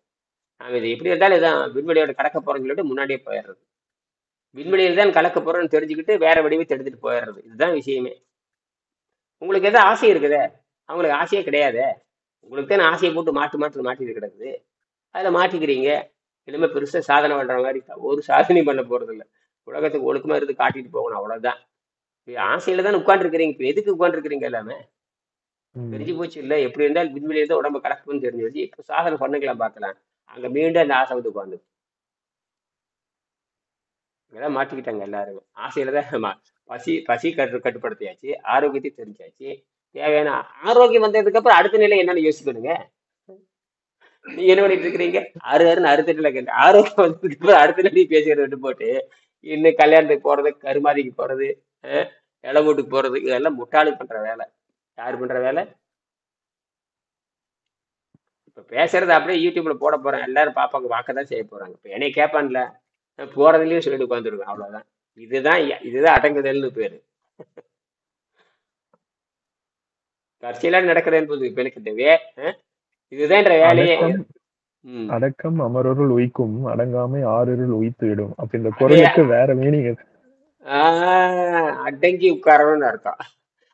நாம இது எப்படி இருந்தாலும் இதான் விண்வெளியோட கலக்க போறோம்னு சொல்லிட்டு முன்னாடியே போயிடுறது. விண்வெளியில் தான் கலக்க போறோம்னு தெரிஞ்சுக்கிட்டு வேற வடிவத்தை எடுத்துட்டு போயிடுறது. இதுதான் விஷயமே. உங்களுக்கு எதாவது ஆசை இருக்குதே? அவங்களுக்கு ஆசையே கிடையாது. உங்களுக்கு தான் ஆசையை போட்டு மாட்டிட்டு கிடக்குது. அதில் மாட்டிக்கிறீங்க. இனிமே பெருசா சாதனை பண்ற மாதிரி ஒரு சாதனையும் பண்ண போறது இல்லை. உலகத்துக்கு ஒழுக்கமா இருந்து காட்டிட்டு போகணும், அவ்வளவுதான். ஆசையில தான் உட்காந்துருக்கிறீங்க. இப்ப எதுக்கு உட்காந்துருக்கிறீங்க? எல்லாமே தெரிஞ்சு போச்சு இல்ல. எப்படி இருந்தாலும் விண்வெளியில தான் உடம்பு கலக்குன்னு தெரிஞ்சு வச்சு இப்ப சாதனை பண்ணிக்கலாம், பார்க்கலாம். அங்க மீண்டும் அந்த ஆசை வந்து உட்காந்து இங்கெல்லாம் மாட்டிக்கிட்டாங்க எல்லாருமே. ஆசையில தான் பசி கட்டுப்படுத்தியாச்சு, ஆரோக்கியத்தை தெரிஞ்சாச்சு. தேவையான ஆரோக்கியம் வந்ததுக்கு அப்புறம் அடுத்த நிலை என்னன்னு யோசிக்கணுங்க. நீங்க என்ன பண்ணிட்டு இருக்கிறீங்க? அறுத்துட்டுல கேட்டு ஆரோக்கியம் வந்ததுக்கு அப்புறம் அடுத்த நிலை பேசுகிறத விட்டு போட்டு இன்னும் கல்யாணத்துக்கு போறது, கருமாதிக்கு போறது, இளவூட்டுக்கு போறது, இதெல்லாம் முட்டாளி பண்ற வேலை. யாரு பண்ற வேலை? இப்ப பேசுறது அப்படியே யூடியூப்ல போட போறேன், எல்லாரும் பாப்பாங்க, பார்க்கதான் செய்ய போறாங்க. இப்ப என்னைய கேட்பான்ல, போறதுலயும் சொல்லிட்டு உட்காந்துருக்கேன், அவ்வளவுதான். இதுதான் அடங்குதல்னு பேரு. கட்சியில நடக்கிறது என்பது இப்ப எனக்கு இதுதான் வேலையே. அடக்கம் அமரருள் உயிக்கும், அடங்காமை ஆறுருள் உயித்து விடும். அப்ப இந்த குரலுக்கு வேற மீனிங். அடங்கி உட்காரணும்னு அர்த்தம்.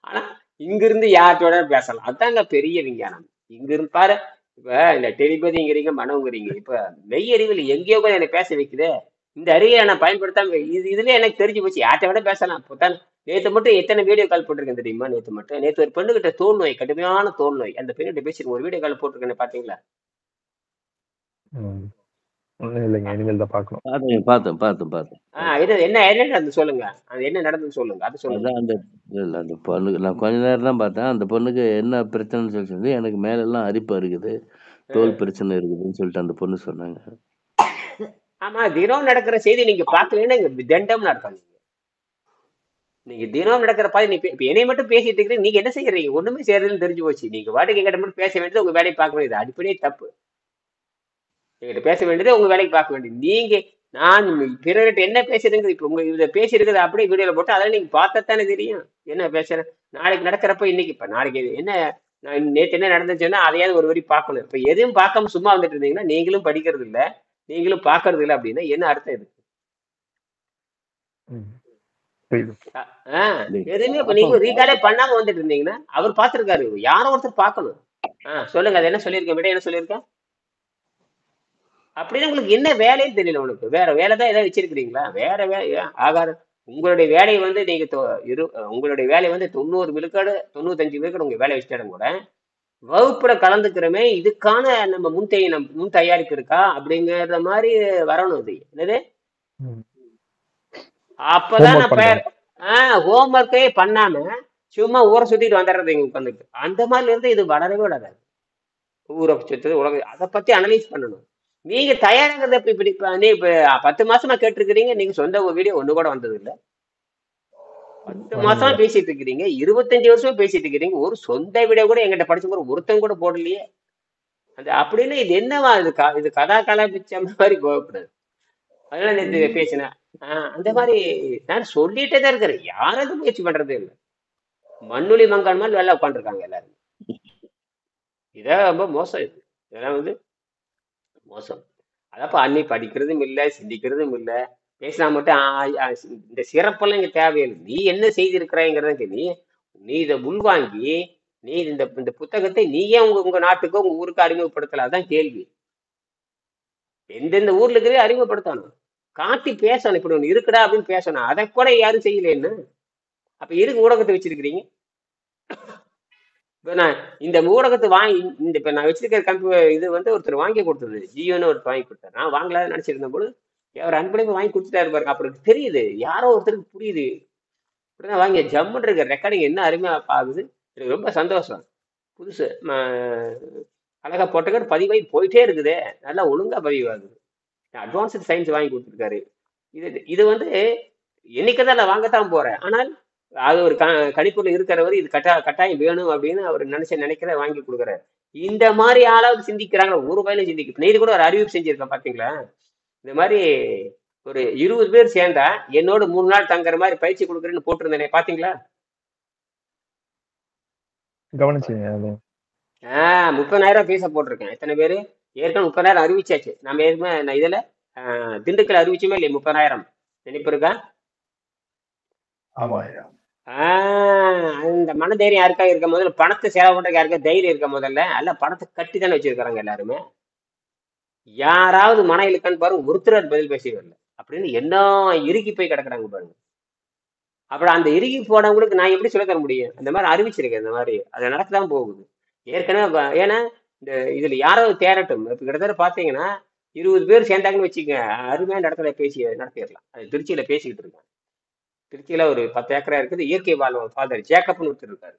ஆனா இங்கிருந்து யார்கிட்ட பேசலாம், அதாங்க பெரிய விஞ்ஞானம். இங்க இருந்து பாரு, இப்ப இந்த டெலிபதிங்கிறீங்க, மனோங்கிறீங்க. இப்ப மெய்யறிவில் எங்கேயோ கூட என்னை பேச வைக்குது. இந்த அறிவியை நான் பயன்படுத்தாம இதுல எனக்கு தெரிஞ்சு போச்சு, யார்கிட்ட விட பேசலாம். இப்பதான் நேற்று மட்டும் எத்தனை வீடியோ கால் போட்டிருக்கேன் தெரியுமா? நேற்று ஒரு பெண்ணுகிட்ட தோல் நோய், கடுமையான தோல் நோய். அந்த பெண்ணுகிட்ட பேசிருக்கேன், ஒரு வீடியோ கால் போட்டிருக்கேன், பாத்தீங்களா? இல்லைங்க, இனிமேல் தான் பார்க்கணும். என்ன நடந்து சொல்லுங்க, அது என்ன நடந்தது சொல்லுங்க, அது சொல்லுங்க. அந்த பொண்ணுக்கு நான் கொஞ்ச நேரம் தான் பார்த்தேன். அந்த பொண்ணுக்கு என்ன பிரச்சனைன்னு சொல்லி, எனக்கு மேல எல்லாம் அரிப்பு இருக்குது, தோல் பிரச்சனை இருக்குதுன்னு சொல்லிட்டு அந்த பொண்ணு சொன்னாங்க. ஆமா, தினம் நடக்கிற செய்தி நீங்க பாக்கலன்னா தண்டம்னு அர்த்தம். நீங்க தினம் நடக்கிற பாதி இப்ப என்னை மட்டும் பேசிட்டு இருக்கிறீங்க, நீங்க என்ன செய்யறீங்க? ஒண்ணுமே செய்யறதுன்னு தெரிஞ்சு போச்சு. நீங்க வாடகை கிட்ட மட்டும் பேச வேண்டியது, உங்க வேலையை பார்க்க வேண்டியது. அடிப்படையே தப்பு. என்கிட்ட பேச வேண்டியது, உங்க வேலைக்கு பார்க்க வேண்டியது. நீங்க நான் பிறர்கிட்ட என்ன பேசுறதுங்க, இப்ப உங்க இதை பேசிருக்கிறது அப்படியே வீடியோல போட்டு அதெல்லாம் நீங்க பார்த்தாத்தானே தெரியும் என்ன பேசுறேன். நாளைக்கு நடக்கிறப்ப இன்னைக்கு இப்ப நாளைக்கு என்ன நேற்று என்ன நடந்துச்சுன்னா அதையாவது ஒரு வரி பார்க்கணும். இப்ப எதையும் பார்க்காம சும்மா வந்துட்டு இருந்தீங்கன்னா நீங்களும் படிக்கிறது இல்லை, நீங்களும் பார்க்கறது இல்லை அப்படின்னா என்ன அர்த்தம் இது? எதுவுமே இப்ப நீங்க ரீகார்டே பண்ணாம வந்துட்டு இருந்தீங்கன்னா அவர் பார்த்திருக்காரு, யாரோ ஒருத்தர் பார்க்கணும். சொல்லுங்க, அது என்ன சொல்லியிருக்கேன், விட என்ன சொல்லியிருக்கேன்? அப்படின்னு உங்களுக்கு என்ன வேலைன்னு தெரியல. உனக்கு வேற வேலைதான் ஏதாவது வச்சிருக்கிறீங்களா? வேற வேலை ஆகாது. உங்களுடைய வேலையை வந்து நீங்க உங்களுடைய வேலையை வந்து 90 விழுக்காடு 95 விழுக்காடு உங்க வேலையை வச்சுட்டாலும் கூட வகுப்புல கலந்துக்கிறமே இதுக்கான நம்ம முன் தயாரிப்பு இருக்கா அப்படிங்கிற மாதிரி வரணும். இது என்னது? அப்பதான் ஹோம் ஒர்க்கே பண்ணாம சும்மா ஊரை சுத்திட்டு வந்துடுறது இங்க உட்காந்துட்டு. அந்த மாதிரி இருந்து இது வளரவே விடாது. ஊரை சுத்து உலக அதை பத்தி அனலைஸ் பண்ணணும். நீங்க தயாராகிறத இப்ப இப்படி நீ இப்ப 10 மாசமா கேட்டிருக்கிறீங்க. நீங்க சொந்த வீடியோ ஒண்ணு கூட வந்தது இல்ல. 10 மாசமா வரலையா? பேசிட்டு இருக்கிறீங்க. 25 வருஷமா பேசிட்டு இருக்கிறீங்க. ஒரு சொந்த வீடியோ கூட எங்கிட்ட படிச்ச ஒருத்தன் கூட போடலையே. அது அப்படின்னு இது என்னவா இது இது கதா கலாபிச்ச மாதிரி போகக்கூடாது. அதனால நேற்று பேசினேன். அந்த மாதிரி நான் சொல்லிட்டே தான் இருக்கிறேன். யாரும் அது முயற்சி பண்றதே இல்லை. மண்ணுளி மங்கான் மாதிரி வேலை உட்காந்துருக்காங்க எல்லாரும். இதான் ரொம்ப மோசம். இதெல்லாம் வந்து மோசம். அதப்ப அன்னி படிக்கிறதும் இல்லை, சிந்திக்கிறதும் இல்லை. பேசினா மட்டும் இந்த சிறப்பெல்லாம் இங்க தேவையில்லை. நீ என்ன செய்திருக்கிறாய்ங்கிறத நீ நீ இதை உள்வாங்கி நீ இந்த இந்த புத்தகத்தை நீயே உங்க உங்க நாட்டுக்கோ உங்க ஊருக்கு அறிமுகப்படுத்தல. அதான் கேள்வி. எந்தெந்த ஊர்ல இருக்கிறே அறிமுகப்படுத்தணும். காட்டி பேசணும். இப்படி ஒண்ணு இருக்குடா அப்படின்னு பேசணும். அதை கூட யாரும் செய்யலன்னு. அப்ப எதுக்கு ஊடகத்தை வச்சிருக்கிறீங்க? இப்ப நான் இந்த ஊடகத்தை வாங்கி இந்த இப்ப நான் வச்சிருக்கிற இது வந்து ஒருத்தர் வாங்கி கொடுத்தது. ஜியோன்னு ஒருத்தர் வாங்கி கொடுத்தாரு. நான் வாங்கலாம்னு நினைச்சிருந்த போது அவர் அன்பளிப்பு வாங்கி கொடுத்துட்டாரு பாருங்க. அப்புறம் தெரியுது யாரோ ஒருத்தருக்கு புரியுது. இப்படிதான் வாங்கி ஜம்முன்னு இருக்க ரெக்கார்டிங் என்ன அருமையா ஆகுது. எனக்கு ரொம்ப சந்தோஷம். புதுசு அழகா போட்டுக்கிற பதிவாகி போயிட்டே இருக்குதே. நல்லா ஒழுங்கா பதிவாகுது. அட்வான்ஸ்டு சயின்ஸ் வாங்கி கொடுத்துருக்காரு. இது வந்து என்னைக்குதான் நான் வாங்கத்தான் போறேன். ஆனால் அது ஒரு கணிப்புல இருக்கிறவர் இது கட்டாயம் வேணும் அப்படின்னு அவர் நினைக்கிற வாங்கி கொடுக்குறாரு. இந்த மாதிரி ஆளாவது சிந்திக்கிறாங்க. ஒரு வயல சிந்திக்க நீதி கூட ஒரு அறிவிப்பு செஞ்சிருக்கேன் பாத்தீங்களா? இந்த மாதிரி ஒரு 20 பேர் சேர்ந்தா என்னோட 3 நாள் தங்குற மாதிரி பயிற்சி கொடுக்குறேன்னு போட்டிருந்தேனே பாத்தீங்களா? கவனிச்சீங்க? 30,000 பீஸ போட்டிருக்கேன். எத்தனை பேரு? ஏற்கனவே 30,000 அறிவிச்சாச்சு. நம்ம ஏற்கனவே இதுல திண்டுக்கல் அறிவிச்சுமே இல்லையா 30,000 நினைப்பு இருக்கா? அந்த மன தைரியம் யாருக்கா இருக்க முதல்ல பணத்தை செலவு பண்றதுக்கு யாருக்கா தைரியம் இருக்க முதல்ல அல்ல பணத்தை கட்டி தானே வச்சிருக்காங்க எல்லாருமே. யாராவது மன இழுக்கான்னு பாருங்க. ஒருத்தர் பதில் பேசி வரல அப்படின்னு என்ன இறுக்கி போய் கிடக்குறாங்க பாருங்க. அப்புறம் அந்த இறுகி போனவங்களுக்கு நான் எப்படி சொல்ல தர முடியும்? அந்த மாதிரி அறிவிச்சிருக்கேன். இந்த மாதிரி அது நடக்கதான் போகுது ஏற்கனவே. ஏன்னா இந்த இதுல யாராவது தேரட்டும். இப்ப கிட்டத்தட்ட பாத்தீங்கன்னா 20 பேர் சேர்ந்தாங்கன்னு வச்சுக்கோங்க. அருமையான இடத்துல நடத்திடலாம். அது திருச்சியில பேசிக்கிட்டு இருக்கேன். திருச்சியில ஒரு 10 ஏக்கரா இருக்குது. இயற்கை வாழ்வு ஃபாதர் ஜேக்கப்னு ஒருத்தர் இருக்காரு.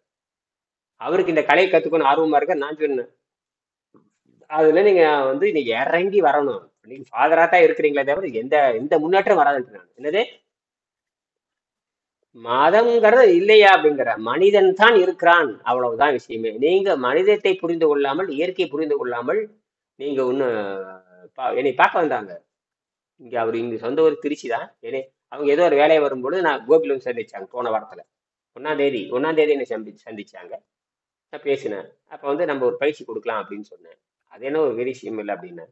அவருக்கு இந்த கலையை கத்துக்கணும் ஆர்வமா இருக்க. நான் சொன்னேன் அதுல நீங்க வந்து நீங்க இறங்கி வரணும். நீங்க ஃபாதரா தான் இருக்கிறீங்களே தவிர எந்த முன்னேற்றம் வராதுன்னு நான் என்னது மதம்ங்கிறது இல்லையா அப்படிங்கிற மனிதன் தான் இருக்கிறான். அவ்வளவுதான் விஷயமே. நீங்க மனிதத்தை புரிந்து கொள்ளாமல் இயற்கையை புரிந்து கொள்ளாமல் நீங்க ஒண்ணு என்னை பார்க்க வந்தாங்க இங்க. அவர் இங்க சொந்த ஊர் திருச்சி தான். அவங்க ஏதோ ஒரு வேலையை வரும்பொழுது நான் கோபில சந்திச்சாங்க. போன வாரத்துல 1ஆம் தேதி என்னை சந்திச்சாங்க. நான் பேசினேன். அப்ப வந்து நம்ம ஒரு பயிற்சி கொடுக்கலாம் அப்படின்னு சொன்னேன். அது என்ன ஒரு பெரிய விஷயம் இல்லை அப்படின்னு.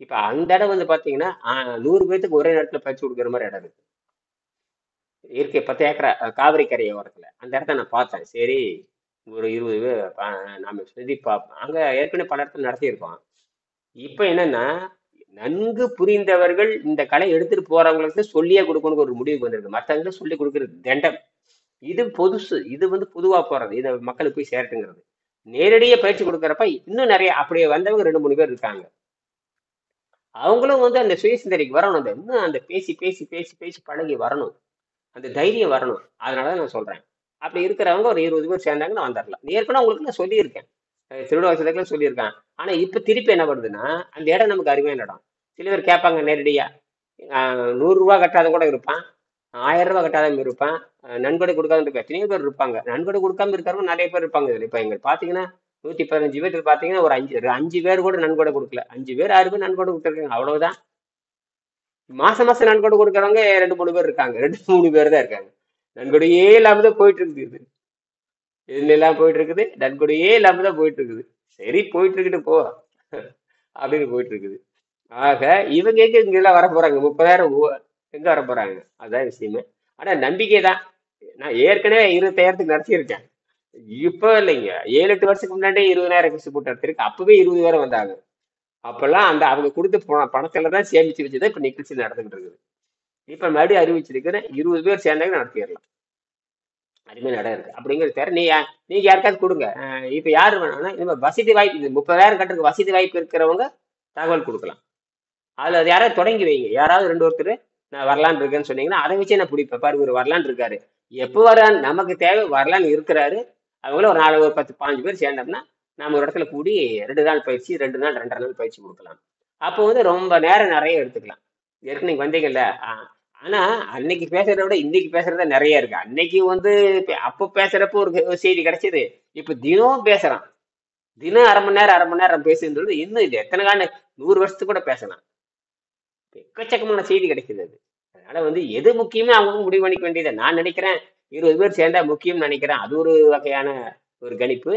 இப்ப அந்த இடம் வந்து பாத்தீங்கன்னா 100 பேத்துக்கு ஒரே நேரத்துல பயிற்சி கொடுக்குற மாதிரி இடம் இருக்கு. இயற்கை 10 ஏக்கரா காவிரி கரை ஓரத்துல அந்த இடத்த நான் பார்த்தேன். சரி ஒரு 20 பேர் நாம சொல்லி பார்ப்போம். அங்க ஏற்கனவே பல இடத்துல நடத்தியிருக்கோம். இப்ப என்னன்னா நன்கு புரிந்தவர்கள் இந்த கலை எடுத்துட்டு போறவங்களுக்கு சொல்லியே கொடுக்கணும் ஒரு முடிவுக்கு வந்திருக்கு. மற்றவங்களுக்கு சொல்லி கொடுக்கறது தண்டம். இது பொதுசு. இது வந்து பொதுவா போறது. இதை மக்களுக்கு போய் சேரட்டுங்கிறது. நேரடியா பயிற்சி கொடுக்கறப்ப இன்னும் நிறைய அப்படியே வந்தவங்க 2-3 பேர் இருக்காங்க. அவங்களும் வந்து அந்த சுயசிந்தனைக்கு வரணும். அந்த இன்னும் அந்த பேசி பேசி பேசி பேசி பழகி வரணும். அந்த தைரியம் வரணும். அதனாலதான் நான் சொல்றேன். அப்படி இருக்கிறவங்க ஒரு 20 பேர் சேர்ந்தாங்கன்னா வந்துடலாம். ஏற்கனவே உங்களுக்கு நான் சொல்லியிருக்கேன். திருவிழாவசத்துக்குலாம் சொல்லியிருக்கேன். ஆனா இப்ப திருப்பி என்ன வருதுன்னா அந்த இடம் நமக்கு அருமையான இடம். சில பேர் கேட்பாங்க நேரடியா. 100 ரூபா கட்டாத கூட இருப்பான். 1000 ரூபாய் கட்டாத இருப்பான். நன்கொடை கொடுக்காம இருப்பா. எத்தனையோ பேர் இருப்பாங்க. நன்கொடை கொடுக்காம இருக்கிறவங்க நிறைய பேர் இருப்பாங்க. இதுல இப்ப எங்க பாத்தீங்கன்னா 115 பேர் பாத்தீங்கன்னா ஒரு 5 பேர் கூட நன்கொடை கொடுக்கல. 5 பேர் 6 பேர் நன்கொடை கொடுத்துருக்காங்க. அவ்வளவுதான். மாசம் நன்கொடை கொடுக்கறவங்க 2-3 பேர் இருக்காங்க. 2-3 பேர் தான் இருக்காங்க. நன்கொடையே இல்லாம தான் போயிட்டு இருக்குது. இதுல எல்லாம் போயிட்டு இருக்குது. நன்கொடையே இல்லாம தான் போயிட்டு இருக்குது. சரி போயிட்டு இருக்கிட்டு போ அப்படின்னு போயிட்டு இருக்குது. ஆக இவங்க இங்க எல்லாம் வர போறாங்க. 30,000 எங்க வர போறாங்க? அதான் விஷயமே. ஆனா நம்பிக்கை தான். நான் ஏற்கனவே 20,000 நடத்தியிருக்கேன். இப்ப இல்லைங்க. 7-8 வருஷத்துக்கு முன்னாடி 20,000 கிறிஸ்து போட்டு நடத்திருக்கு. அப்பவே 20 பேர் வந்தாங்க. அப்பெல்லாம் அந்த அவங்க கொடுத்த பணத்துல தான் சேமிச்சு வச்சுதான் இப்ப நிகழ்ச்சி நடந்துகிட்டு இருக்குது. இப்ப மறுபடியும் அறிவிச்சிருக்கிறேன். 20 பேர் சேர்ந்தாங்க நடத்திடலாம். அருமையான இடம் இருக்கு. அப்படிங்கிறது தவிர நீங்க யாருக்காவது கொடுங்க. இப்ப யாரு வேணாம்னா இந்த வசதி வாய்ப்பு 30,000 கட்டுறதுக்கு வசதி வாய்ப்பு இருக்கிறவங்க தகவல் கொடுக்கலாம். அதுல அது யாராவது தொடங்கி வைங்க. யாராவது 2 ஒருத்தர் நான் வரலான்னு இருக்கேன்னு சொன்னீங்கன்னா அதை வச்சு நான் பிடிப்பேன். பாரு இவர் வரலான்னு இருக்காரு. எப்போ வரான்னு நமக்கு தேவை வரலான்னு இருக்கிறாரு. அவங்கள ஒரு 4 10 15 பேர் சேர்ந்தோம்னா நாம ஒரு இடத்துல கூடி 2 நாள் பயிற்சி 2 நாள் 2.5 நாள் பயிற்சி கொடுக்கலாம். அப்போ வந்து ரொம்ப நேரம் நிறைய எடுத்துக்கலாம். ஏற்கனவே நீங்க வந்தீங்கல்ல. ஆனா அன்னைக்கு பேசுறத விட இன்னைக்கு பேசுறத நிறைய இருக்கு. அன்னைக்கு வந்து அப்போ பேசுறப்போ ஒரு செய்தி கிடைச்சது. இப்ப தினம் பேசுறான். தினம் அரை மணி நேரம் பேசுன்றது இன்னும் இது எத்தனை கால 100 வருஷத்துக்கு கூட பேசலாம். எக்கச்சக்கமான செய்தி கிடைக்குது அது. அதனால வந்து எது முக்கியமே அவங்க முடிவு பண்ணிக்க வேண்டியது. நான் நினைக்கிறேன் 20 பேர் சேர்ந்தா முக்கியம்னு நினைக்கிறேன். அது ஒரு வகையான ஒரு கணிப்பு.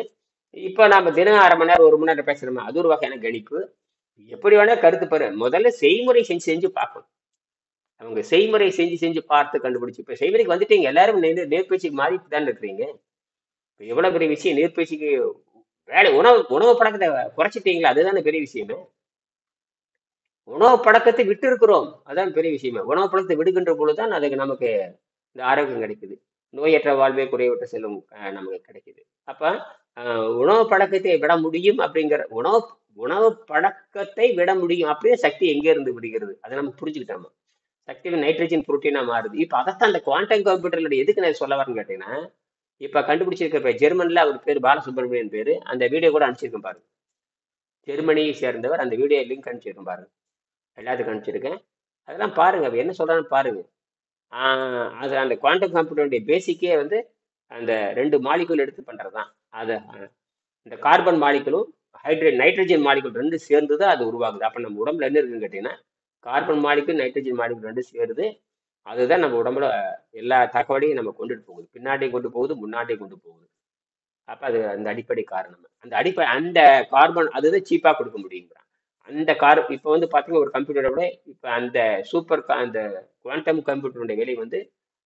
இப்ப நாம தினம் அரை மணி நேரம் 1 மணி நேரம் பேசுறோமே, அது ஒரு வகையான கணிப்பு. எப்படி வேணா கருத்து பாரு. முதல்ல செய்முறை செஞ்சு செஞ்சு பார்க்கணும். அவங்க செய்முறை செஞ்சு செஞ்சு பார்த்து கண்டுபிடிச்சு. இப்ப செய்முறைக்கு வந்துட்டீங்க. எல்லாரும் நேர்பயிற்சிக்கு மாறிட்டு தான் இருக்கிறீங்க. இப்ப எவ்வளவு பெரிய விஷயம் நேர்பயிற்சிக்கு. வேலை உணவு உணவு பழக்கத்தை குறைச்சிட்டீங்களா? அதுதானே பெரிய விஷயமே. உணவு பழக்கத்தை விட்டு இருக்கிறோம். அதான் பெரிய விஷயமே. உணவு பழக்கத்தை விடுகின்ற பொழுதுதான் அதுக்கு நமக்கு இந்த ஆரோக்கியம் கிடைக்குது. நோயற்ற வாழ்வே குறைவற்ற செல்லும் நமக்கு கிடைக்குது. அப்ப உணவு பழக்கத்தை விட முடியும் அப்படிங்கிற உணவு உணவு பழக்கத்தை விட முடியும். அப்படியே சக்தி எங்க இருந்து விடுகிறது? அதை நம்ம புரிஞ்சுக்கிட்டோம். சக்தி நைட்ரஜன் புரோட்டீனா மாறுது. இப்ப அதைத்தான் அந்த குவாண்டம் கம்ப்யூட்டர்ல எதுக்கு நான் சொல்ல வரேன்னு கேட்டீங்கன்னா, இப்ப கண்டுபிடிச்சிருக்க ஜெர்மன்ல அவர் பேர் பாலசுப்ரமணியன் பேரு. அந்த வீடியோ கூட அனுப்பிச்சிருக்கேன் பாருங்க. ஜெர்மனியை சேர்ந்தவர். அந்த வீடியோ லிங்க் அனுப்பிச்சிருக்கேன் பாருங்க. எல்லாத்துக்கும் அனுப்பிச்சிருக்கேன். அதெல்லாம் பாருங்க. அவர் என்ன சொல்றான்னு பாருங்க. அது அந்த குவாண்டம் கம்ப்யூட்டருடைய பேசிக்கே வந்து அந்த 2 மாலிகுல் எடுத்து பண்றதுதான். அது இந்த கார்பன் மாலிகுலும் நைட்ரஜன் மாலிகுல் 2 சேர்ந்து தான் அது உருவாகுது. அப்ப நம்ம உடம்புல என்ன இருக்குன்னு கேட்டீங்கன்னா, கார்பன் மாலிகுல் நைட்ரஜன் மாலிகுல் 2 சேருது. அதுதான் நம்ம உடம்புல எல்லா தகவலையும் நம்ம கொண்டுட்டு போகுது. பின்னாடியும் கொண்டு போகுது, முன்னாடியும் கொண்டு போகுது. அப்ப அது அந்த அடிப்படை காரணம். அந்த கார்பன் அதுதான் சீப்பா கொடுக்க முடியுங்கிறான். அந்த இப்ப வந்து பாத்தீங்கன்னா ஒரு கம்ப்யூட்டரை விட இப்ப அந்த அந்த குவாண்டம் கம்ப்யூட்டருடைய விலை வந்து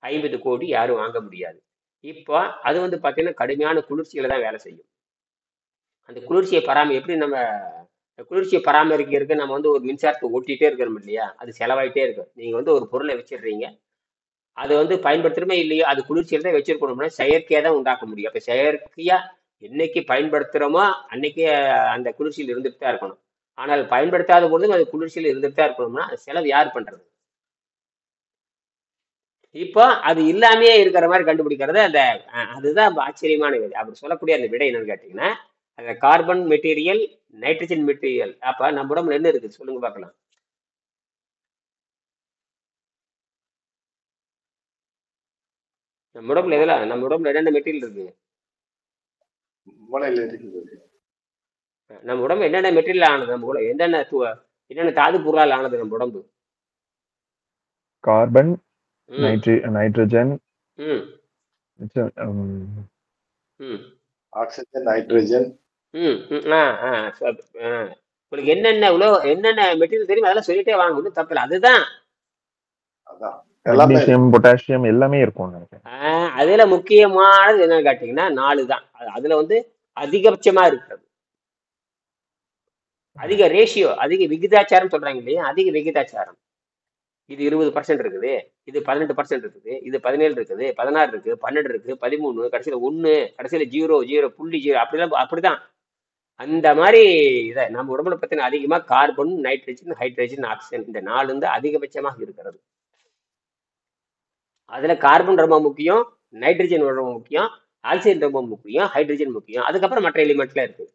50 கோடி யாரும் வாங்க முடியாது. இப்போ அது வந்து பாத்தீங்கன்னா கடுமையான குளிர்ச்சியில தான் வேலை செய்யும். அந்த குளிர்ச்சியை எப்படி நம்ம குளிர்ச்சியை பராமரிக்கிறதுக்கு நம்ம வந்து ஒரு மின்சாரத்தை ஓட்டிகிட்டே இருக்கிறோம் இல்லையா? அது செலவாயிட்டே இருக்கும். நீங்க வந்து ஒரு பொருளை வச்சிடுறீங்க, அது வந்து பயன்படுத்துறமே இல்லையோ, அது குளிர்ச்சியில தான் வச்சிருக்கணும்னா செயற்கையா தான் உண்டாக்க முடியும். அப்ப செயற்கையா என்னைக்கு பயன்படுத்துறோமோ அன்னைக்கு அந்த குளிர்ச்சியில் இருந்துட்டு தான் இருக்கணும். ஆனால் பயன்படுத்தாத பொழுதும் அது குளிர்ச்சியில் இருந்துட்டு தான் இருக்கணும்னா செலவு யார் பண்றது? இப்போ அது இல்லாமையே இருக்கிற மாதிரி கண்டுபிடிக்கிறது அந்த அதுதான் ஆச்சரியமான விடை. அப்படி சொல்லக்கூடிய அந்த விடை என்னன்னு கேட்டீங்கன்னா, அந்த கார்பன் மெட்டீரியல் நைட்ரஜன் மெட்டீரியல். அப்ப நம்ம உடம்புல என்ன இருக்குது சொல்லுங்க பார்க்கலாம். நம்ம உடம்புல என்னென்ன மெட்டீரியல் இருக்கு? நம்ம உடம்பு என்னென்ன மெட்டீரியல் ஆனது? நம்ம உடம்பு என்னென்ன தாது பொருளால் ஆனது நம்ம உடம்பு? Carbon, nitrogen, oxygen, nitrogen. உங்களுக்கு என்னென்ன மெட்டீரியல் தெரியும் அதெல்லாம் சொல்லிட்டே வாங்க. ஒன்றும் தப்பு இல்லை. அதுதான் மெக்னீசியம், பொட்டாசியம் எல்லாமே இருக்கும். அதுல முக்கியமானது என்னன்னு கேட்டீங்கன்னா 4 தான். அதுல வந்து அதிகபட்சமா இருக்கிறது. அதிக ரேஷியோ, அதிக விகிதாச்சாரம் சொல்றாங்க இல்லையா? அதிக விகிதாச்சாரம். இது 20% இருக்குது, இது 18% இருக்குது, இது 17 இருக்குது, 16 இருக்கு, 12 இருக்கு, 13, கடைசியில 1, கடைசியில 0.0 அப்படிதான். அந்த மாதிரி இதை நம்ம உடம்புல பத்தின அதிகமா கார்பன், நைட்ரஜன், ஹைட்ரஜன், ஆக்சிஜன் இந்த 4 வந்து அதிகபட்சமாக இருக்கிறது. அதுல கார்பன் ரொம்ப முக்கியம், நைட்ரஜன் ரொம்ப முக்கியம், ஆக்சிஜன் ரொம்ப முக்கியம், ஹைட்ரஜன் முக்கியம். அதுக்கப்புறம் மற்ற எலிமெண்ட்ல இருக்கு.